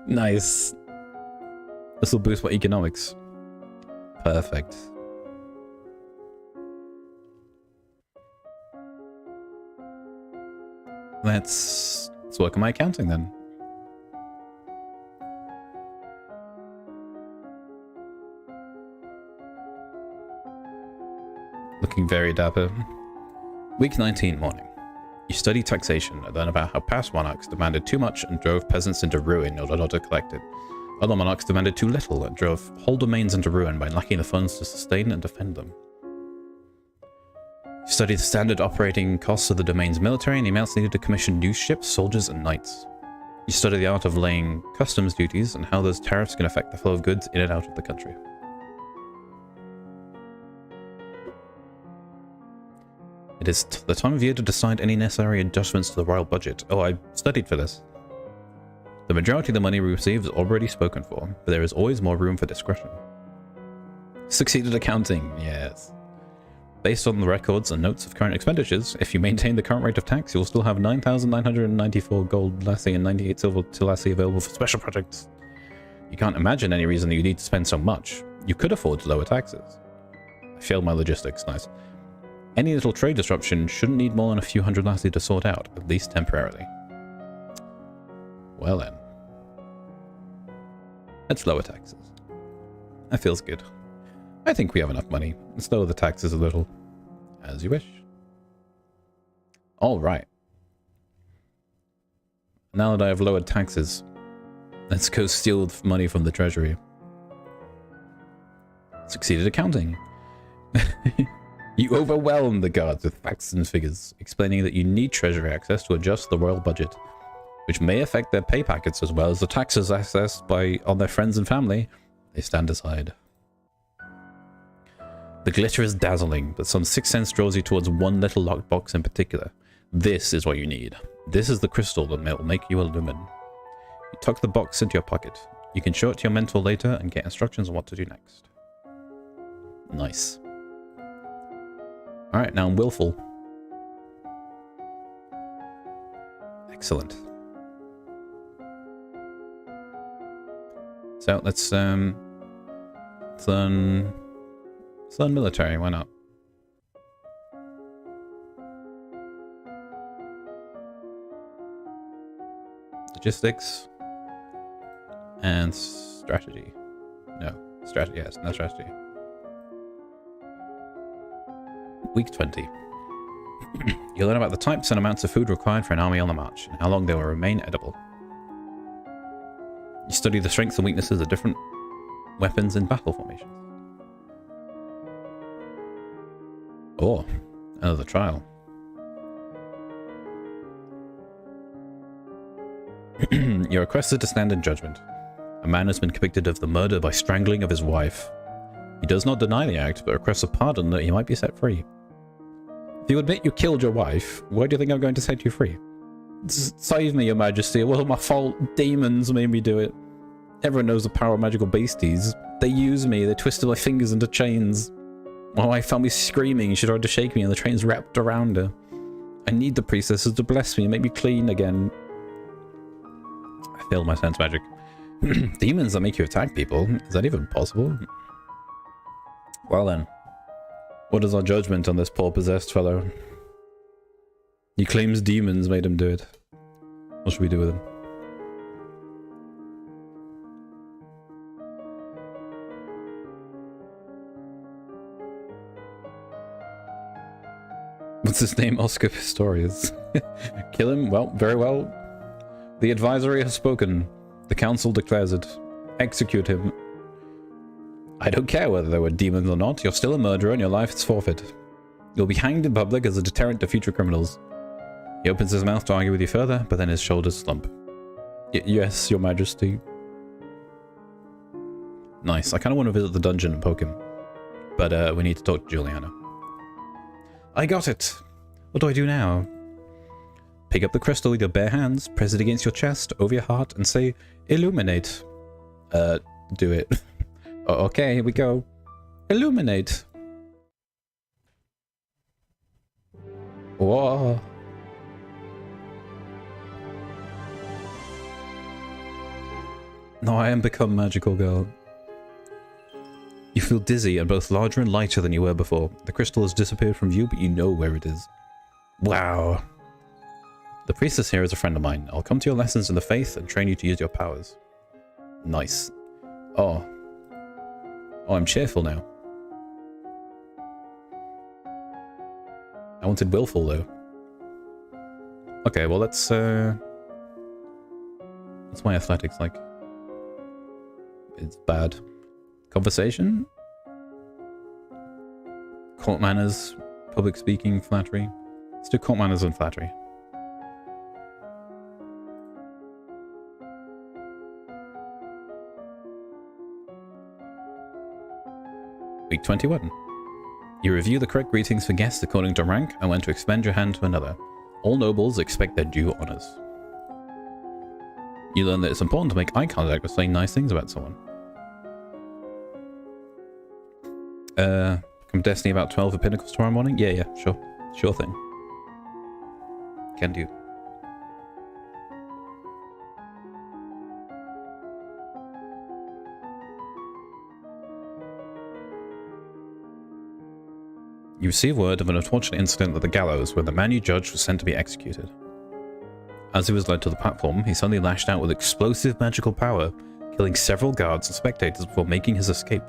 Nice. This will boost my economics. Perfect. Let's work on my accounting then. Looking very dapper. Week 19 morning. You study taxation and learn about how past monarchs demanded too much and drove peasants into ruin in order to collect it. Other monarchs demanded too little and drove whole domains into ruin by lacking the funds to sustain and defend them. You study the standard operating costs of the domain's military and the amounts needed to commission new ships, soldiers, and knights. You study the art of laying customs duties and how those tariffs can affect the flow of goods in and out of the country. It is the time of year to decide any necessary adjustments to the royal budget. Oh, I studied for this. The majority of the money we receive is already spoken for, but there is always more room for discretion. Succeeded accounting, yes. Based on the records and notes of current expenditures, if you maintain the current rate of tax, you'll still have 9,994 gold lassie and 98 silver lassie available for special projects. You can't imagine any reason that you need to spend so much. You could afford to lower taxes. I failed my logistics, nice. Any little trade disruption shouldn't need more than a few hundred lassie to sort out, at least temporarily. Well then. Let's lower taxes. That feels good. I think we have enough money. Let's lower the taxes a little. As you wish. Alright. Now that I have lowered taxes, let's go steal money from the treasury. Succeeded accounting. You overwhelm the guards with facts and figures, explaining that you need treasury access to adjust the royal budget, which may affect their pay packets as well as the taxes assessed on their friends and family. They stand aside. The glitter is dazzling, but some sixth sense draws you towards one little locked box in particular. This is what you need. This is the crystal that will make you a lumen. You tuck the box into your pocket. You can show it to your mentor later and get instructions on what to do next. Nice. Alright, now I'm willful. Excellent. So let's learn military, why not? Logistics and strategy. No, strategy, yes, no strategy. Week 20. You learn about the types and amounts of food required for an army on the march, and how long they will remain edible. You study the strengths and weaknesses of different weapons in battle formations. Oh, another trial. You're requested to stand in judgment. A man has been convicted of the murder by strangling of his wife. He does not deny the act, but requests a pardon that he might be set free. If you admit you killed your wife, why do you think I'm going to set you free? Save me, your majesty. It wasn't my fault. Demons made me do it. Everyone knows the power of magical beasties. They use me. They twisted my fingers into chains. My wife found me screaming. She tried to shake me and the chains wrapped around her. I need the priestesses to bless me and make me clean again. I failed my sense magic. Demons that make you attack people? Is that even possible? Well then. What is our judgment on this poor possessed fellow? He claims demons made him do it. What should we do with him? What's his name? Oscar Pistorius. Kill him? Well, very well. The advisory has spoken. The council declares it. Execute him. I don't care whether there were demons or not. You're still a murderer and your life is forfeit. You'll be hanged in public as a deterrent to future criminals. He opens his mouth to argue with you further, but then his shoulders slump. Yes, your majesty. Nice. I kind of want to visit the dungeon and poke him. But we need to talk to Juliana. I got it. What do I do now? Pick up the crystal with your bare hands, press it against your chest, over your heart, and say, illuminate. Do it. Okay, here we go. Illuminate. Whoa. No, I am become magical girl. You feel dizzy and both larger and lighter than you were before. The crystal has disappeared from view, but you know where it is. Wow. The priestess here is a friend of mine. I'll come to your lessons in the faith and train you to use your powers. Nice. Oh. Oh, I'm cheerful now. I wanted willful, though. Okay, well, let's, what's my athletics like? It's bad. Conversation? Court manners, public speaking, flattery. Let's do court manners and flattery. Week 21. You review the correct greetings for guests according to rank and when to extend your hand to another. All nobles expect their due honors. You learn that it's important to make eye contact with saying nice things about someone. Come Destiny about 12 at Pinnacles tomorrow morning? Yeah, sure. Sure thing. Can do. You receive word of an unfortunate incident at the gallows where the man you judged was sent to be executed. As he was led to the platform, he suddenly lashed out with explosive magical power, killing several guards and spectators before making his escape.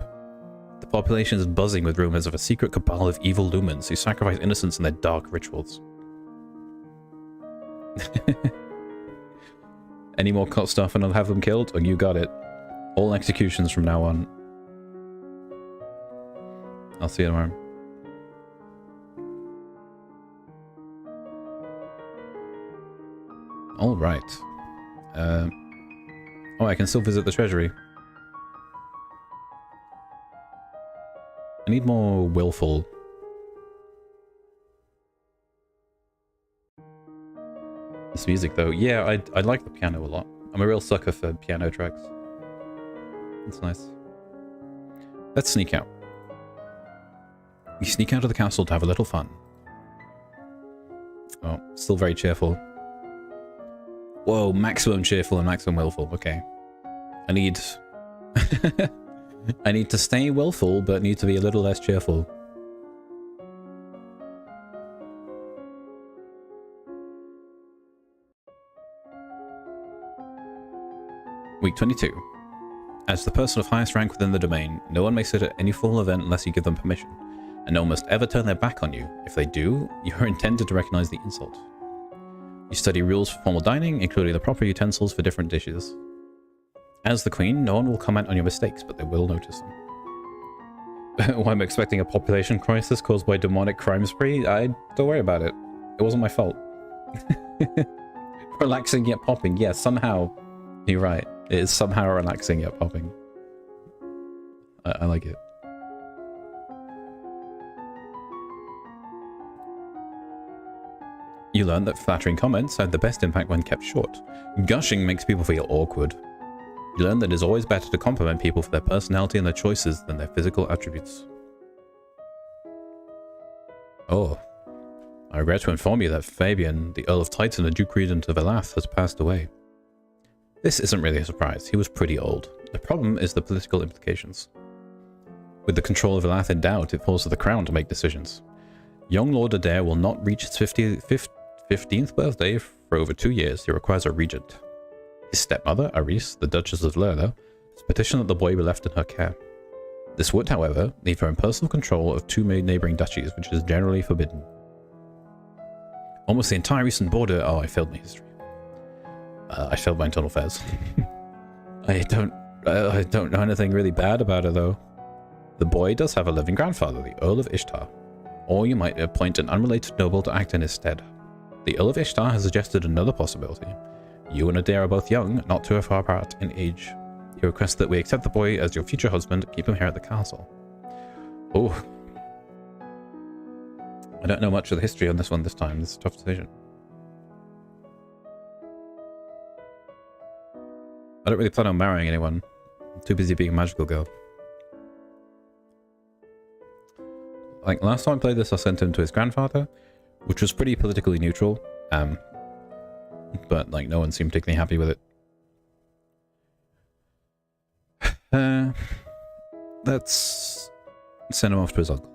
The population is buzzing with rumors of a secret cabal of evil lumens who sacrifice innocents in their dark rituals. Any more cut stuff and I'll have them killed? Oh, you got it. All executions from now on. I'll see you tomorrow. All right. Oh, I can still visit the treasury. I need more willful. This music, though. Yeah, I like the piano a lot. I'm a real sucker for piano tracks. It's nice. Let's sneak out. We sneak out of the castle to have a little fun. Oh, still very cheerful. Whoa, maximum cheerful and maximum willful. Okay. I need... I need to stay willful, but need to be a little less cheerful. Week 22. As the person of highest rank within the domain, no one may sit at any formal event unless you give them permission, and no one must ever turn their back on you. If they do, you are intended to recognize the insult. You study rules for formal dining, including the proper utensils for different dishes. As the queen, no one will comment on your mistakes, but they will notice them. Why I'm expecting a population crisis caused by demonic crime spree? Don't worry about it. It wasn't my fault. Relaxing yet popping. Yeah, somehow. You're right. It is somehow relaxing yet popping. I like it. You learn that flattering comments have the best impact when kept short. Gushing makes people feel awkward. You learn that it is always better to compliment people for their personality and their choices than their physical attributes. Oh. I regret to inform you that Fabian, the Earl of Titan and Duke Regent of Elath, has passed away. This isn't really a surprise. He was pretty old. The problem is the political implications. With the control of Elath in doubt, it falls to the crown to make decisions. Young Lord Adair will not reach his 15th birthday for over 2 years. He requires a regent. His stepmother, Aris, the Duchess of Lerda, has petitioned that the boy be left in her care. This would, however, leave her in personal control of 2 neighbouring duchies, which is generally forbidden. Almost the entire eastern border... Oh, I failed my history. I failed my internal affairs. I don't know anything really bad about her, though. The boy does have a living grandfather, the Earl of Ishtar. Or you might appoint an unrelated noble to act in his stead. The Earl of Ishtar has suggested another possibility. You and Adair are both young, not too far apart in age. He requests that we accept the boy as your future husband, keep him here at the castle. Oh. I don't know much of the history on this one this time. This is a tough decision. I don't really plan on marrying anyone. I'm too busy being a magical girl. Like, last time I played this, I sent him to his grandfather, which was pretty politically neutral. But, like, no one seemed particularly happy with it. Let's send him off to his uncle.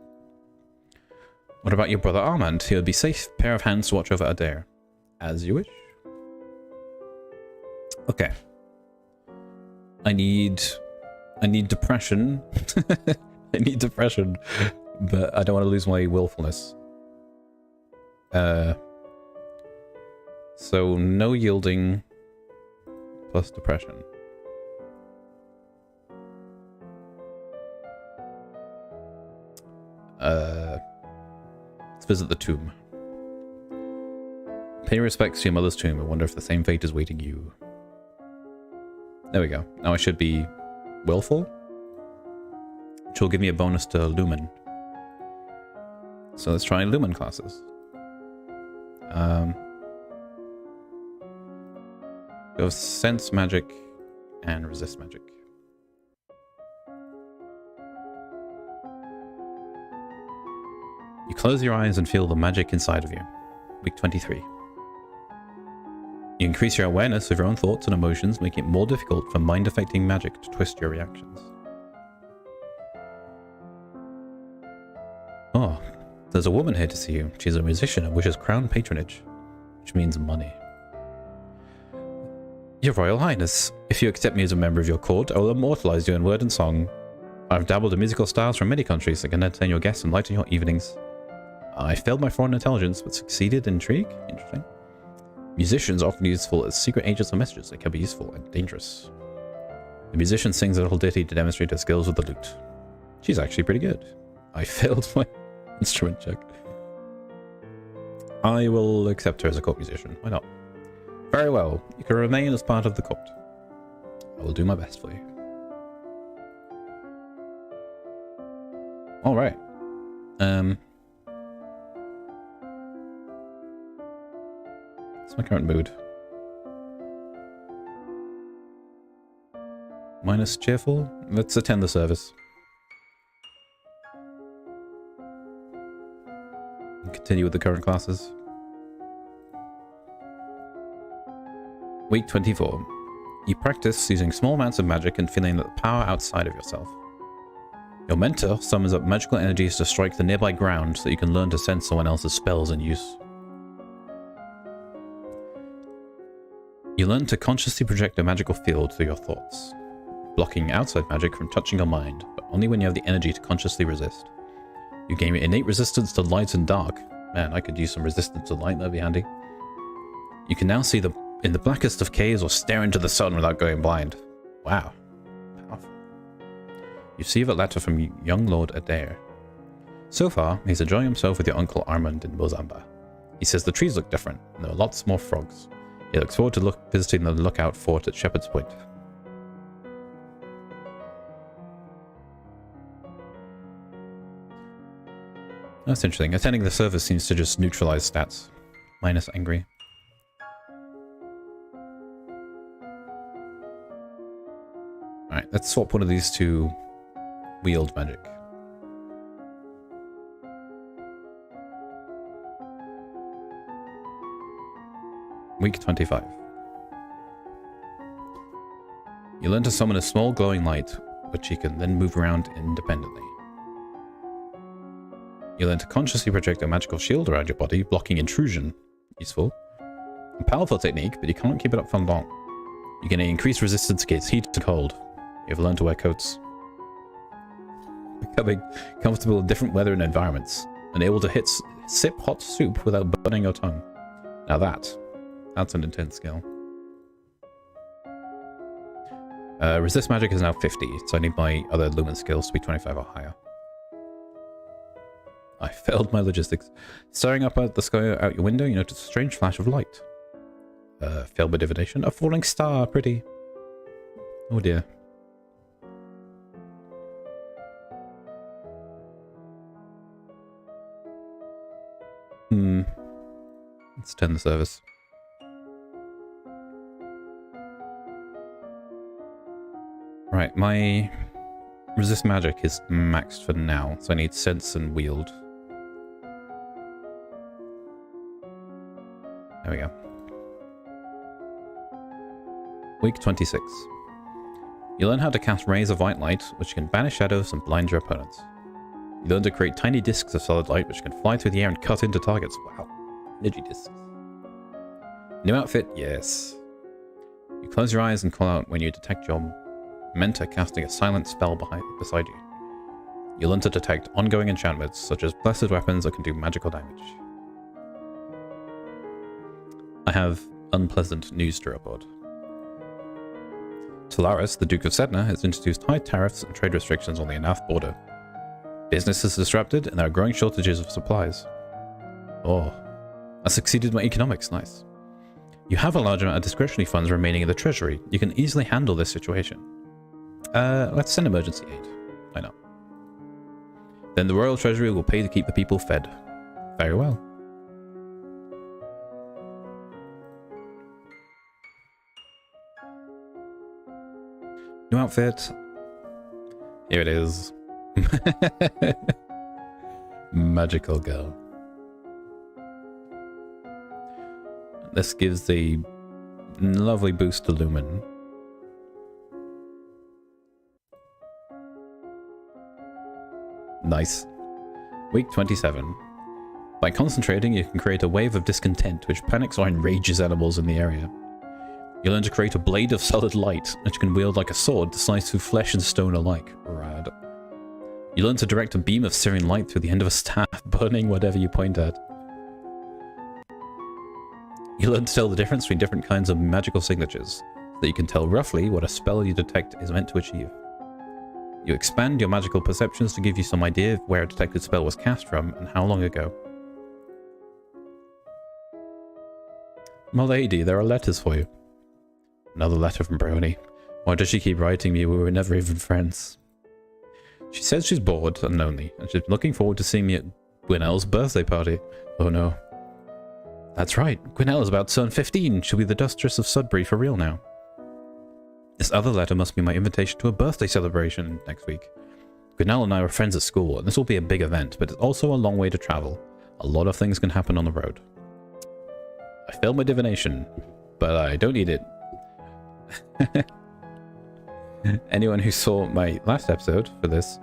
What about your brother Armand? He would be safe pair of hands to watch over Adair. As you wish. Okay. I need depression. I need depression, but I don't want to lose my willfulness. So no yielding plus depression. Let's visit the tomb. Pay respects to your mother's tomb. I wonder if the same fate is waiting you. There we go. Now I should be willful, which will give me a bonus to Lumen. So let's try Lumen classes. Go sense magic and resist magic. You close your eyes and feel the magic inside of you. Week 23. You increase your awareness of your own thoughts and emotions, making it more difficult for mind-affecting magic to twist your reactions. Oh, there's a woman here to see you. She's a musician and wishes crown patronage, which means money. Your Royal Highness, if you accept me as a member of your court, I will immortalize you in word and song. I've dabbled in musical styles from many countries that can entertain your guests and lighten your evenings. I failed my foreign intelligence, but succeeded in intrigue. Interesting. Musicians are often useful as secret agents or messages that can be useful and dangerous. The musician sings a little ditty to demonstrate her skills with the lute. She's actually pretty good. I failed my instrument check. I will accept her as a court musician. Why not? Very well. You can remain as part of the court. I will do my best for you. Alright. What's my current mood? Minus cheerful? Let's attend the service. And continue with the current classes. Week 24. You practice using small amounts of magic and feeling the power outside of yourself. Your mentor summons up magical energies to strike the nearby ground so that you can learn to sense someone else's spells in use. You learn to consciously project a magical field through your thoughts, blocking outside magic from touching your mind, but only when you have the energy to consciously resist. You gain innate resistance to light and dark. Man, I could use some resistance to light, that'd be handy. You can now see in the blackest of caves or stare into the sun without going blind. Wow. Powerful. You receive a letter from young Lord Adair. So far, he's enjoying himself with your uncle Armand in Mozamba. He says the trees look different, and there are lots more frogs. He looks forward to visiting the lookout fort at Shepherd's Point. That's interesting. Attending the service seems to just neutralize stats. Minus angry. Alright, let's swap one of these to wield magic. Week 25. You learn to summon a small glowing light, which you can then move around independently. You learn to consciously project a magical shield around your body, blocking intrusion. Useful. A powerful technique, but you can't keep it up for long. You gain increased resistance against heat and cold. You've learned to wear coats. Becoming comfortable in different weather and environments, and able to sip hot soup without burning your tongue. Now that's an intense skill. Resist magic is now 50, so I need my other lumen skills to be 25 or higher. I failed my logistics. Staring up at the sky out your window, you notice a strange flash of light. Failed by divination. A falling star, pretty. Oh dear. Let's attend the service. Right, my resist magic is maxed for now, so I need sense and wield. There we go. Week 26. You learn how to cast rays of white light, which can banish shadows and blind your opponents. You learn to create tiny discs of solid light, which can fly through the air and cut into targets. Wow. Energy discs. New outfit? Yes. You close your eyes and call out when you detect your mentor casting a silent spell beside you. You learn to detect ongoing enchantments, such as blessed weapons that can do magical damage. I have unpleasant news to report. Talaris, the Duke of Sedna, has introduced high tariffs and trade restrictions on the Anath border. Business is disrupted, and there are growing shortages of supplies. Oh, I succeeded in my economics, nice. You have a large amount of discretionary funds remaining in the treasury. You can easily handle this situation. Let's send emergency aid. Why not? Then the royal treasury will pay to keep the people fed. Very well. New outfit. Here it is. Magical girl. This gives a lovely boost to Lumen. Nice. Week 27. By concentrating, you can create a wave of discontent which panics or enrages animals in the area. You learn to create a blade of solid light, which you can wield like a sword to slice through flesh and stone alike. Rad. You learn to direct a beam of searing light through the end of a staff, burning whatever you point at. You learn to tell the difference between different kinds of magical signatures, so that you can tell roughly what a spell you detect is meant to achieve. You expand your magical perceptions to give you some idea of where a detected spell was cast from and how long ago. My lady, there are letters for you. Another letter from Brony. Why does she keep writing me? We were never even friends. She says she's bored and lonely, and she's looking forward to seeing me at Gwinnell's birthday party. Oh no. That's right, Gwinnell is about to turn 15. She'll be the Duchess of Sudbury for real now. This other letter must be my invitation to a birthday celebration next week. Gwinnell and I were friends at school, and this will be a big event, but it's also a long way to travel. A lot of things can happen on the road. I failed my divination, but I don't need it. Anyone who saw my last episode for this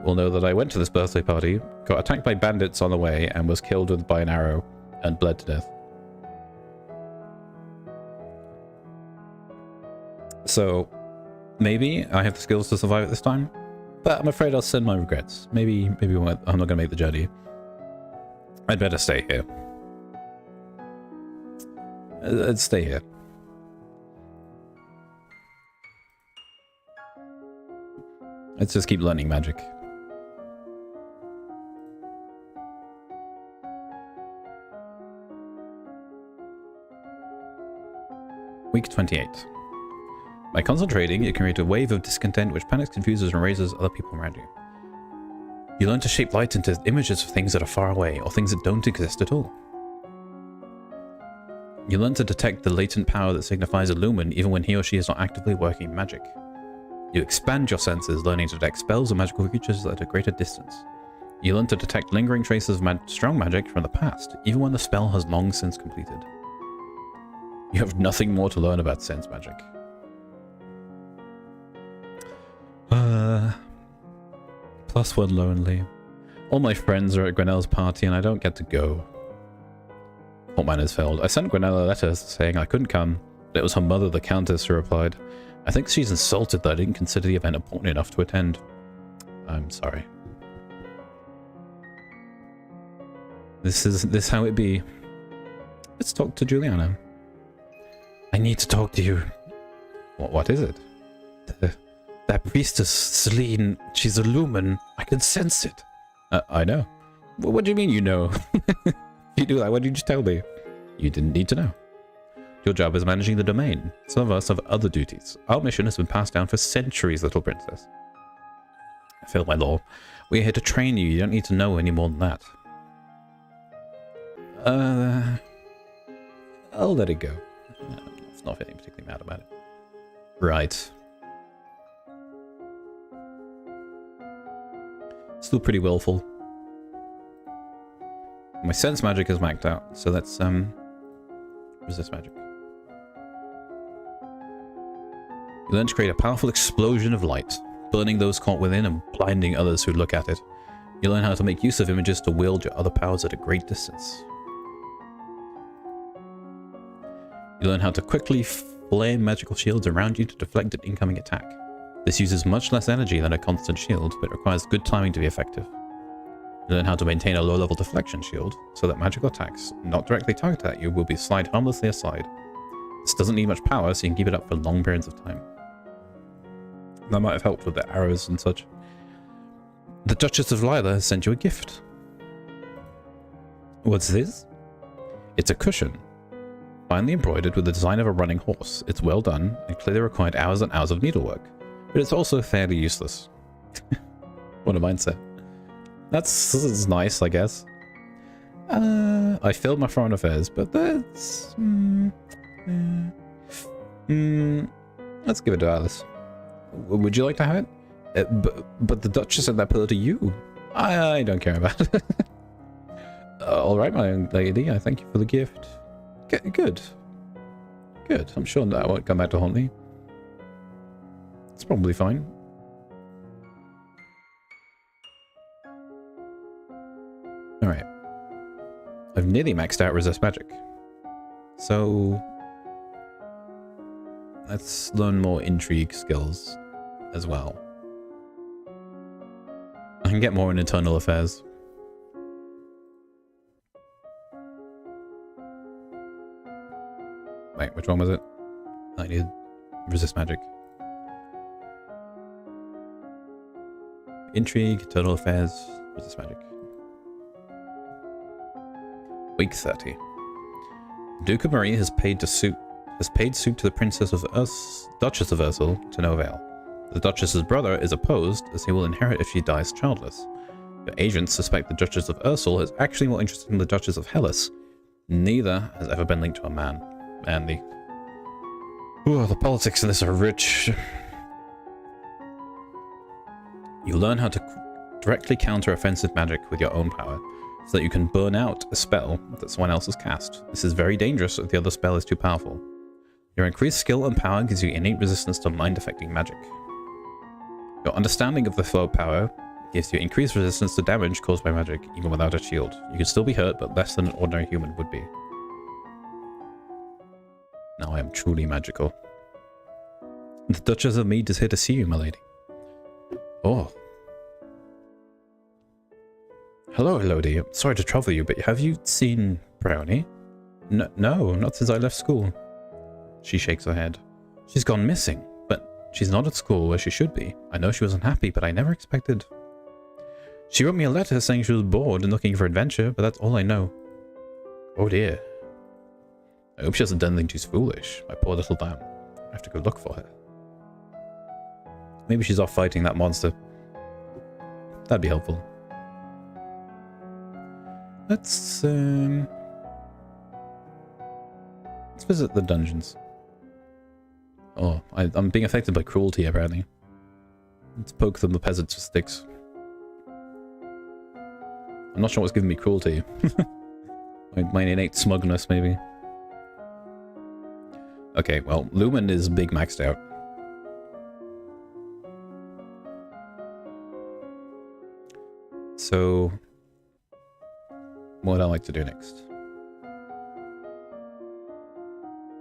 will know that I went to this birthday party, got attacked by bandits on the way, and was killed by an arrow and bled to death. So, maybe I have the skills to survive it this time, but I'm afraid I'll send my regrets. Maybe I'm not going to make the journey. I'd better stay here. Let's stay here. Let's just keep learning magic. Week 28. By concentrating, you can create a wave of discontent which panics, confuses, and raises other people around you. You learn to shape light into images of things that are far away, or things that don't exist at all. You learn to detect the latent power that signifies a lumen even when he or she is not actively working magic. You expand your senses, learning to detect spells or magical creatures at a greater distance. You learn to detect lingering traces of strong magic from the past, even when the spell has long since completed. You have nothing more to learn about sense magic. +1 lonely. All my friends are at Gwinnell's party and I don't get to go. What man has failed? I sent Gwinnell a letter saying I couldn't come, but it was her mother, the Countess, who replied. I think she's insulted that I didn't consider the event important enough to attend. I'm sorry. This how it be. Let's talk to Juliana. I need to talk to you. What is it? That priestess, Celine, she's a lumen. I can sense it. I know. What do you mean you know? If you do that, why didn't you tell me? You didn't need to know. Your job is managing the domain. Some of us have other duties. Our mission has been passed down for centuries, little princess. I failed my law. We're here to train you. You don't need to know any more than that. I'll let it go. I'm not feeling particularly mad about it. Right. Still pretty willful. My sense magic is maxed out, so let's resist magic. You learn to create a powerful explosion of light, burning those caught within and blinding others who look at it. You learn how to make use of images to wield your other powers at a great distance. You learn how to quickly flame magical shields around you to deflect an incoming attack. This uses much less energy than a constant shield, but requires good timing to be effective. You learn how to maintain a low-level deflection shield, so that magical attacks not directly targeted at you will be slide harmlessly aside. This doesn't need much power, so you can keep it up for long periods of time. That might have helped with the arrows and such. The Duchess of Lila has sent you a gift. What's this? It's a cushion. Finely embroidered with the design of a running horse. It's well done, and clearly required hours and hours of needlework. But it's also fairly useless. What a mindset. That's nice, I guess. I failed my foreign affairs, but that's... let's give it to Alice. Would you like to have it? But the Duchess sent that pillow to you. I don't care about it. Alright, my young lady, I thank you for the gift. Good. Good. I'm sure that won't come back to haunt me. It's probably fine. Alright. I've nearly maxed out resist magic. So... let's learn more intrigue skills as well. I can get more in internal affairs. Wait, which one was it? I need resist magic. Intrigue, internal affairs, resist magic. Week 30. Duke of Marie has paid suit to the Princess of Duchess of Ursel to no avail. The Duchess's brother is opposed, as he will inherit if she dies childless. Your agents suspect the Duchess of Ursel is actually more interested in the Duchess of Hellas. Neither has ever been linked to a man. And the politics in this are rich. You learn how to directly counter offensive magic with your own power, so that you can burn out a spell that someone else has cast. This is very dangerous if the other spell is too powerful. Your increased skill and power gives you innate resistance to mind-affecting magic. Your understanding of the flow of power gives you increased resistance to damage caused by magic, even without a shield. You can still be hurt, but less than an ordinary human would be. Now I am truly magical. The Duchess of Mead is here to see you, my lady. Oh. Hello, Elodie. I'm sorry to trouble you, but have you seen Brownie? No, not since I left school. She shakes her head. She's gone missing, but she's not at school where she should be. I know she was unhappy, but I never expected... She wrote me a letter saying she was bored and looking for adventure, but that's all I know. Oh dear. I hope she hasn't done anything too foolish. My poor little lamb. I have to go look for her. Maybe she's off fighting that monster. That'd be helpful. Let's visit the dungeons. Oh, I'm being affected by cruelty, apparently. Let's poke them the peasants with sticks. I'm not sure what's giving me cruelty. my innate smugness, maybe. Okay, well, Lumen is big maxed out. So, what would I like to do next?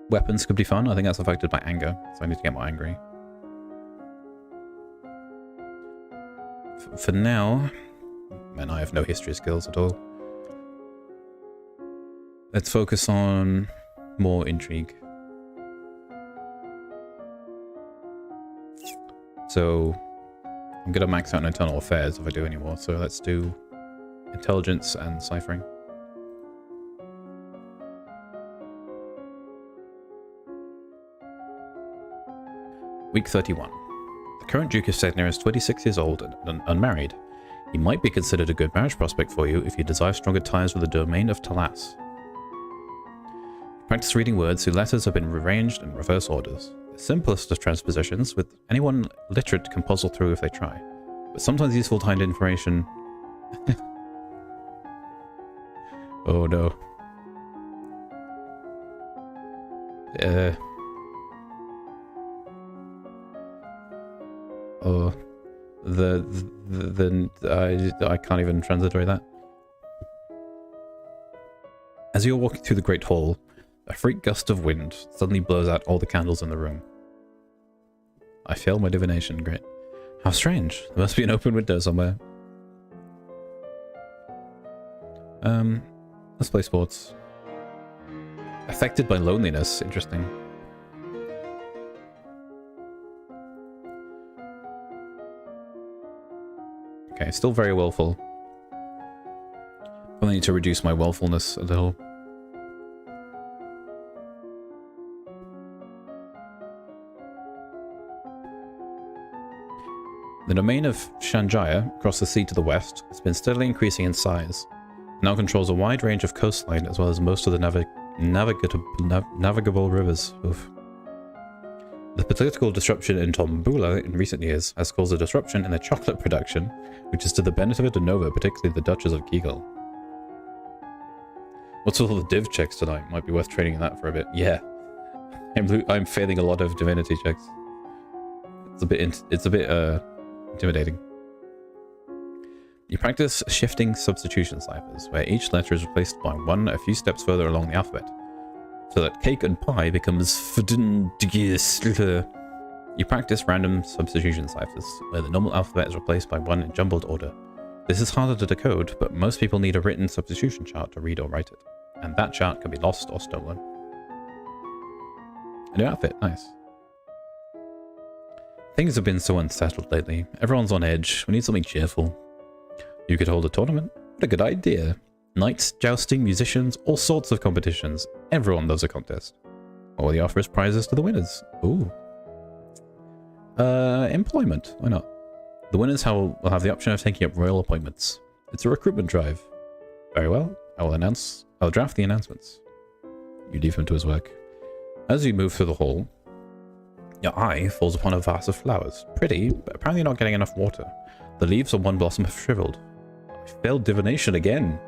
Weapons could be fun. I think that's affected by anger, so I need to get more angry. For now, man, I have no history skills at all. Let's focus on more intrigue. So, I'm going to max out in internal affairs if I do anymore, so let's do intelligence and ciphering. Week 31. The current Duke of Sedna is 26 years old and unmarried. He might be considered a good marriage prospect for you if you desire stronger ties with the domain of Talas. Practice reading words whose letters have been rearranged in reverse orders. The simplest of transpositions, with anyone literate can puzzle through if they try. But sometimes useful to find information... Oh no. Oh, I can't even transliterate that. As you're walking through the Great Hall, a freak gust of wind suddenly blows out all the candles in the room. I failed my divination, great. How strange. There must be an open window somewhere. Let's play sports. Affected by loneliness, interesting. Okay, still very willful. I need to reduce my willfulness a little. The domain of Shanjaya, across the sea to the west, has been steadily increasing in size. It now controls a wide range of coastline as well as most of the navigable rivers. Oof. The political disruption in Tombula in recent years has caused a disruption in the chocolate production, which is to the benefit of Nova, particularly the Duchess of Kegel. What's with all the div checks tonight? Might be worth training in that for a bit. Yeah, I'm failing a lot of divinity checks. It's a bit intimidating. You practice shifting substitution ciphers, where each letter is replaced by one a few steps further along the alphabet, so that cake and pie becomes... You practice random substitution ciphers, where the normal alphabet is replaced by one in jumbled order. This is harder to decode, but most people need a written substitution chart to read or write it, and that chart can be lost or stolen. A new outfit, nice. Things have been so unsettled lately. Everyone's on edge. We need something cheerful. You could hold a tournament? What a good idea. Knights, jousting, musicians, all sorts of competitions. Everyone loves a contest. All the offer is prizes to the winners. Ooh. Employment. Why not? The winners will have the option of taking up royal appointments. It's a recruitment drive. Very well. I'll draft the announcements. You leave him to his work. As you move through the hall, your eye falls upon a vase of flowers. Pretty, but apparently not getting enough water. The leaves on one blossom have shriveled. I failed divination again.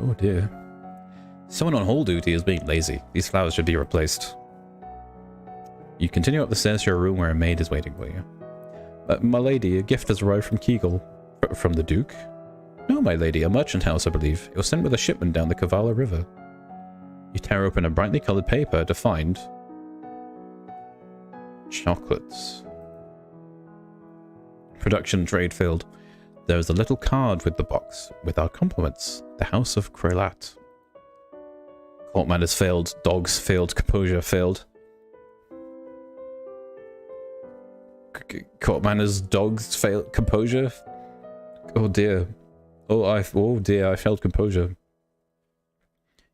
Oh dear. Someone on hall duty is being lazy. These flowers should be replaced. You continue up the stairs to your room where a maid is waiting for you. My lady, a gift has arrived from Kegel. From the Duke? No, my lady, a merchant house, I believe. It was sent with a shipment down the Kavala River. You tear open a brightly coloured paper to find... chocolates. Production trade failed. There is a little card with the box. With our compliments. The House of Krelat. Court manners failed. Dogs failed. Composure failed. Court manners, dogs failed. Composure? Oh dear. Oh dear, I failed composure.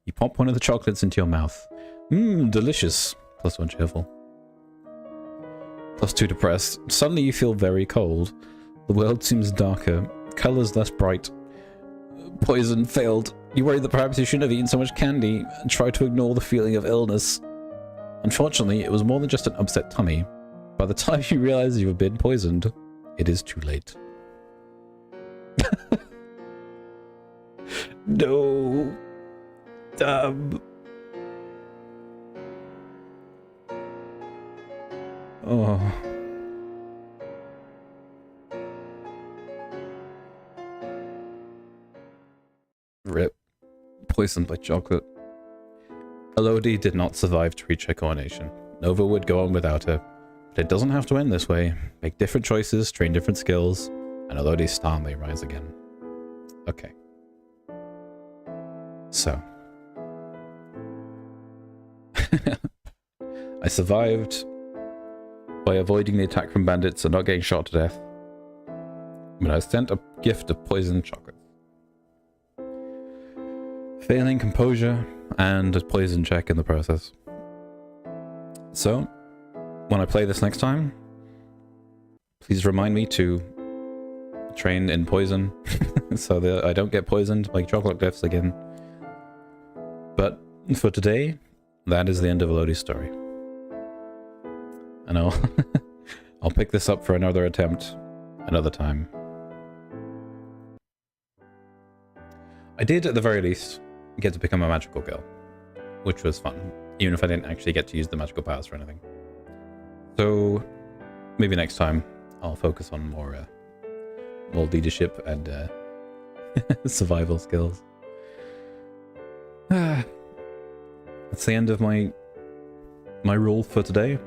You pop one of the chocolates into your mouth. Mmm, delicious. +1 cheerful. +2 depressed. Suddenly you feel very cold. The world seems darker. Colors less bright. Poison failed. You worry that perhaps you shouldn't have eaten so much candy and try to ignore the feeling of illness. Unfortunately, it was more than just an upset tummy. By the time you realize you have been poisoned, it is too late. No. Oh. Rip. Poisoned by chocolate. Elodie did not survive to reach her coronation. Nova would go on without her. But it doesn't have to end this way. Make different choices, train different skills, and Elodie's star may rise again. Okay. So. I survived by avoiding the attack from bandits and not getting shot to death. But I sent a gift of poisoned chocolate. Failing composure and a poison check in the process. So, when I play this next time, please remind me to train in poison so that I don't get poisoned by chocolate glyphs again. But for today, that is the end of Elodie's story. And I'll pick this up for another attempt another time. I did, at the very least, get to become a magical girl, which was fun, even if I didn't actually get to use the magical powers for anything. So maybe next time I'll focus on more leadership and survival skills. That's the end of my rule for today.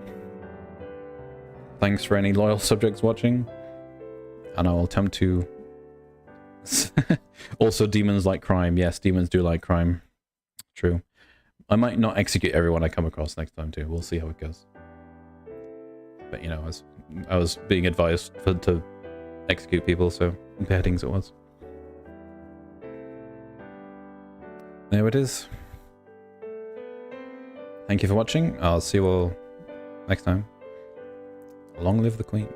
Thanks for any loyal subjects watching, and I will attempt to... Also, demons like crime. Yes, demons do like crime. True. I might not execute everyone I come across next time too. We'll see how it goes. But you know, I was being advised to execute people, so beheadings it was. There it is. Thank you for watching. I'll see you all next time. Long live the Queen.